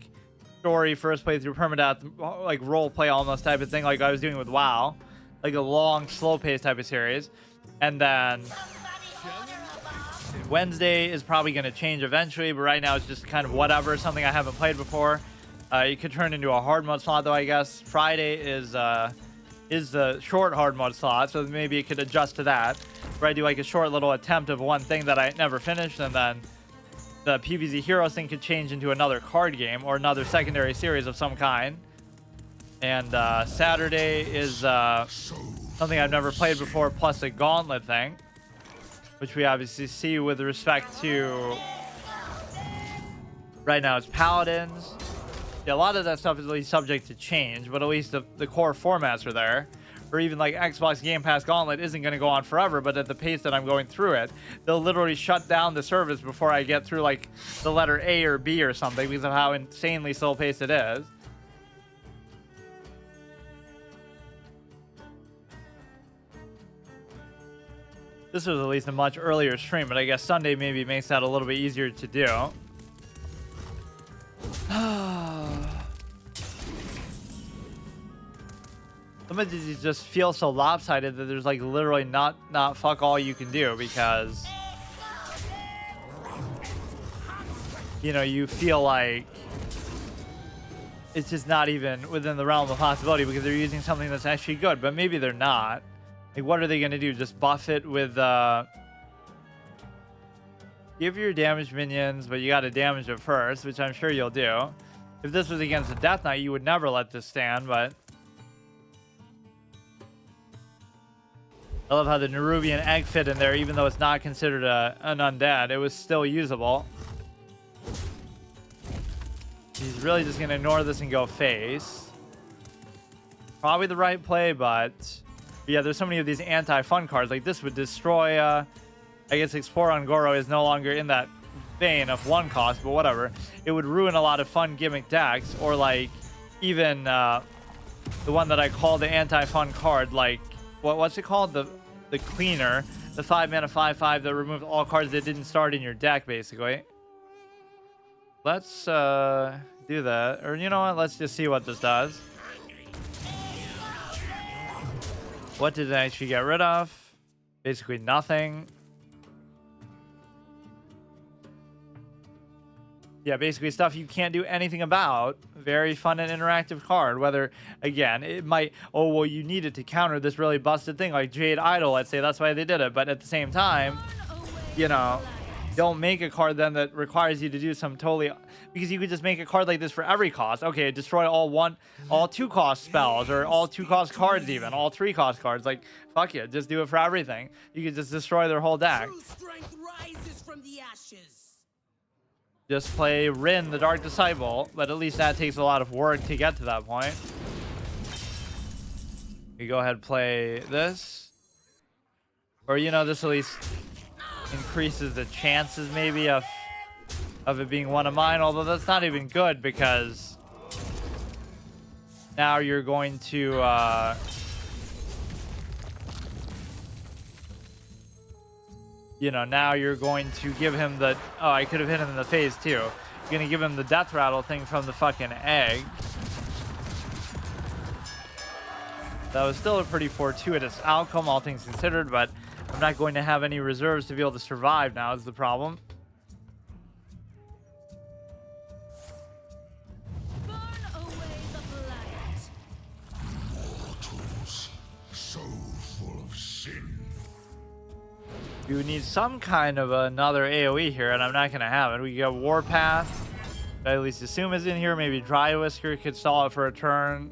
story first playthrough permadeath, like role play almost type of thing, like I was doing with WoW, like a long slow pace type of series. And then Wednesday is probably going to change eventually, but right now it's just kind of whatever, something I haven't played before. It could turn into a hard mode slot though, I guess. Friday is the short hard mode slot, so maybe it could adjust to that, where I do like a short little attempt of one thing that I never finished, and then the PvZ Heroes thing could change into another card game or another secondary series of some kind. And Saturday is something I've never played before, plus a gauntlet thing, which we obviously see with respect to right now it's Paladins. Yeah, a lot of that stuff is at least subject to change, but at least the core formats are there. Or even like Xbox Game Pass Gauntlet isn't going to go on forever, but at the pace that I'm going through it, they'll literally shut down the service before I get through like the letter A or B or something because of how insanely slow paced it is. This was at least a much earlier stream, but I guess Sunday maybe makes that a little bit easier to do. Some of these just feel so lopsided that there's like literally not fuck all you can do, because you know, you feel like it's just not even within the realm of possibility because they're using something that's actually good, but maybe they're not. Like, what are they going to do? Just buff it with give your damage minions, but you got to damage it first, which I'm sure you'll do. If this was against a Death Knight, you would never let this stand, but I love how the Nerubian egg fit in there, even though it's not considered an undead. It was still usable. He's really just going to ignore this and go face. Probably the right play, but yeah, there's so many of these anti-fun cards. Like this would destroy, I guess Explore on Goro is no longer in that vein of 1 cost, but whatever. It would ruin a lot of fun gimmick decks, or like even the one that I call the anti-fun card, like what's it called? The cleaner, the 5-mana 5/5 that removes all cards that didn't start in your deck, basically. Let's do that, or you know what? Let's just see what this does. What did it actually get rid of? Basically nothing. Yeah, basically stuff you can't do anything about. Very fun and interactive card. Whether, again, it might, oh, well, you need it to counter this really busted thing like Jade Idol, let's say. That's why they did it. But at the same time, you know, don't make a card then that requires you to do some totally, because you could just make a card like this for every cost. Okay, destroy all 2 cost spells, or all 2 cost cards, even all 3 cost cards. Like, fuck it, just do it for everything. You could just destroy their whole deck. True strength rises from the ashes. Just play Rin, the Dark Disciple, but at least that takes a lot of work to get to that point. You go ahead and play this, or this at least increases the chances maybe of it being one of mine, although that's not even good, because now you're going to now you're going to give him the, oh, I could have hit him in the face too. You're gonna give him the death rattle thing from the fucking egg. That was still a pretty fortuitous outcome, all things considered, but I'm not going to have any reserves to be able to survive now is the problem. Burn away the blight. Mortals, so full of sin. You need some kind of another AoE here, and I'm not going to have it. We got Warpath. I at least assume is in here. Maybe Dry Whisker could stall it for a turn.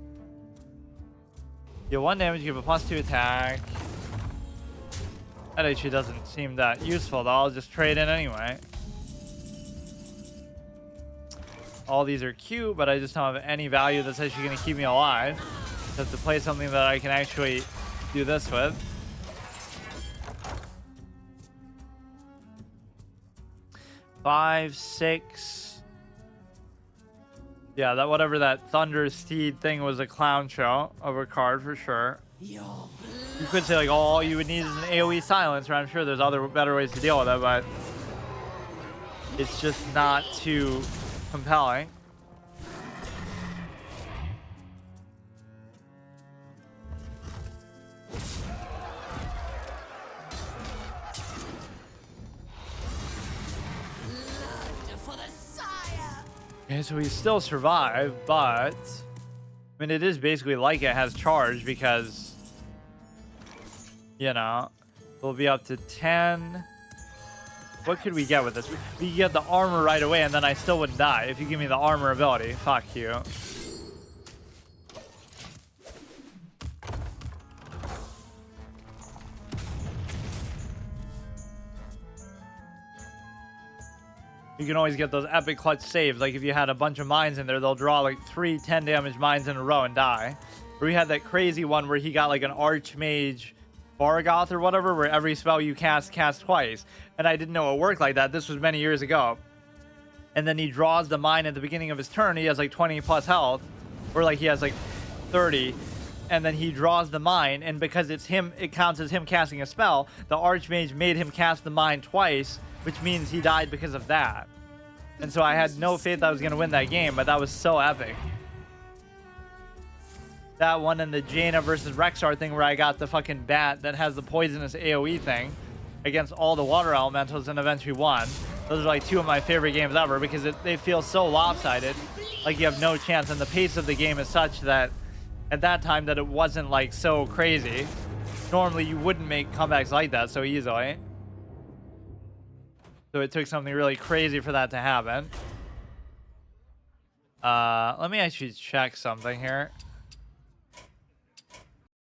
Deal 1 damage, give a +2 attack. That actually doesn't seem that useful, though. I'll just trade in anyway. All these are cute, but I just don't have any value that's actually going to keep me alive. So I have to play something that I can actually do this with. Five, 6. Yeah, that whatever that Thunder Steed thing was, a clown show of a card for sure. You could say like, oh, all you would need is an AoE silencer. I'm sure there's other better ways to deal with it, but it's just not too compelling. Okay, so we still survive, but I mean, it is basically like it has charge, because we'll be up to 10. What could we get with this? We could get the armor right away, and then I still wouldn't die if you give me the armor ability. Fuck you. You can always get those epic clutch saves. Like if you had a bunch of mines in there, they'll draw like 3 10 damage mines in a row and die. Or we had that crazy one where he got like an Archmage Bargoth or whatever, where every spell you cast twice. And I didn't know it worked like that. This was many years ago. And then he draws the mine at the beginning of his turn. He has like 20 plus health, or like he has like 30. And then he draws the mine, and because it's him, it counts as him casting a spell. The Archmage made him cast the mine twice, which means he died because of that. And so I had no faith I was going to win that game, but that was so epic. That one and the Jaina versus Rexar thing where I got the fucking bat that has the poisonous AoE thing against all the water elementals and eventually won. Those are like 2 of my favorite games ever, because they feel so lopsided, like you have no chance, and the pace of the game is such that at that time that it wasn't like so crazy. Normally you wouldn't make comebacks like that so easily. So it took something really crazy for that to happen. Let me actually check something here.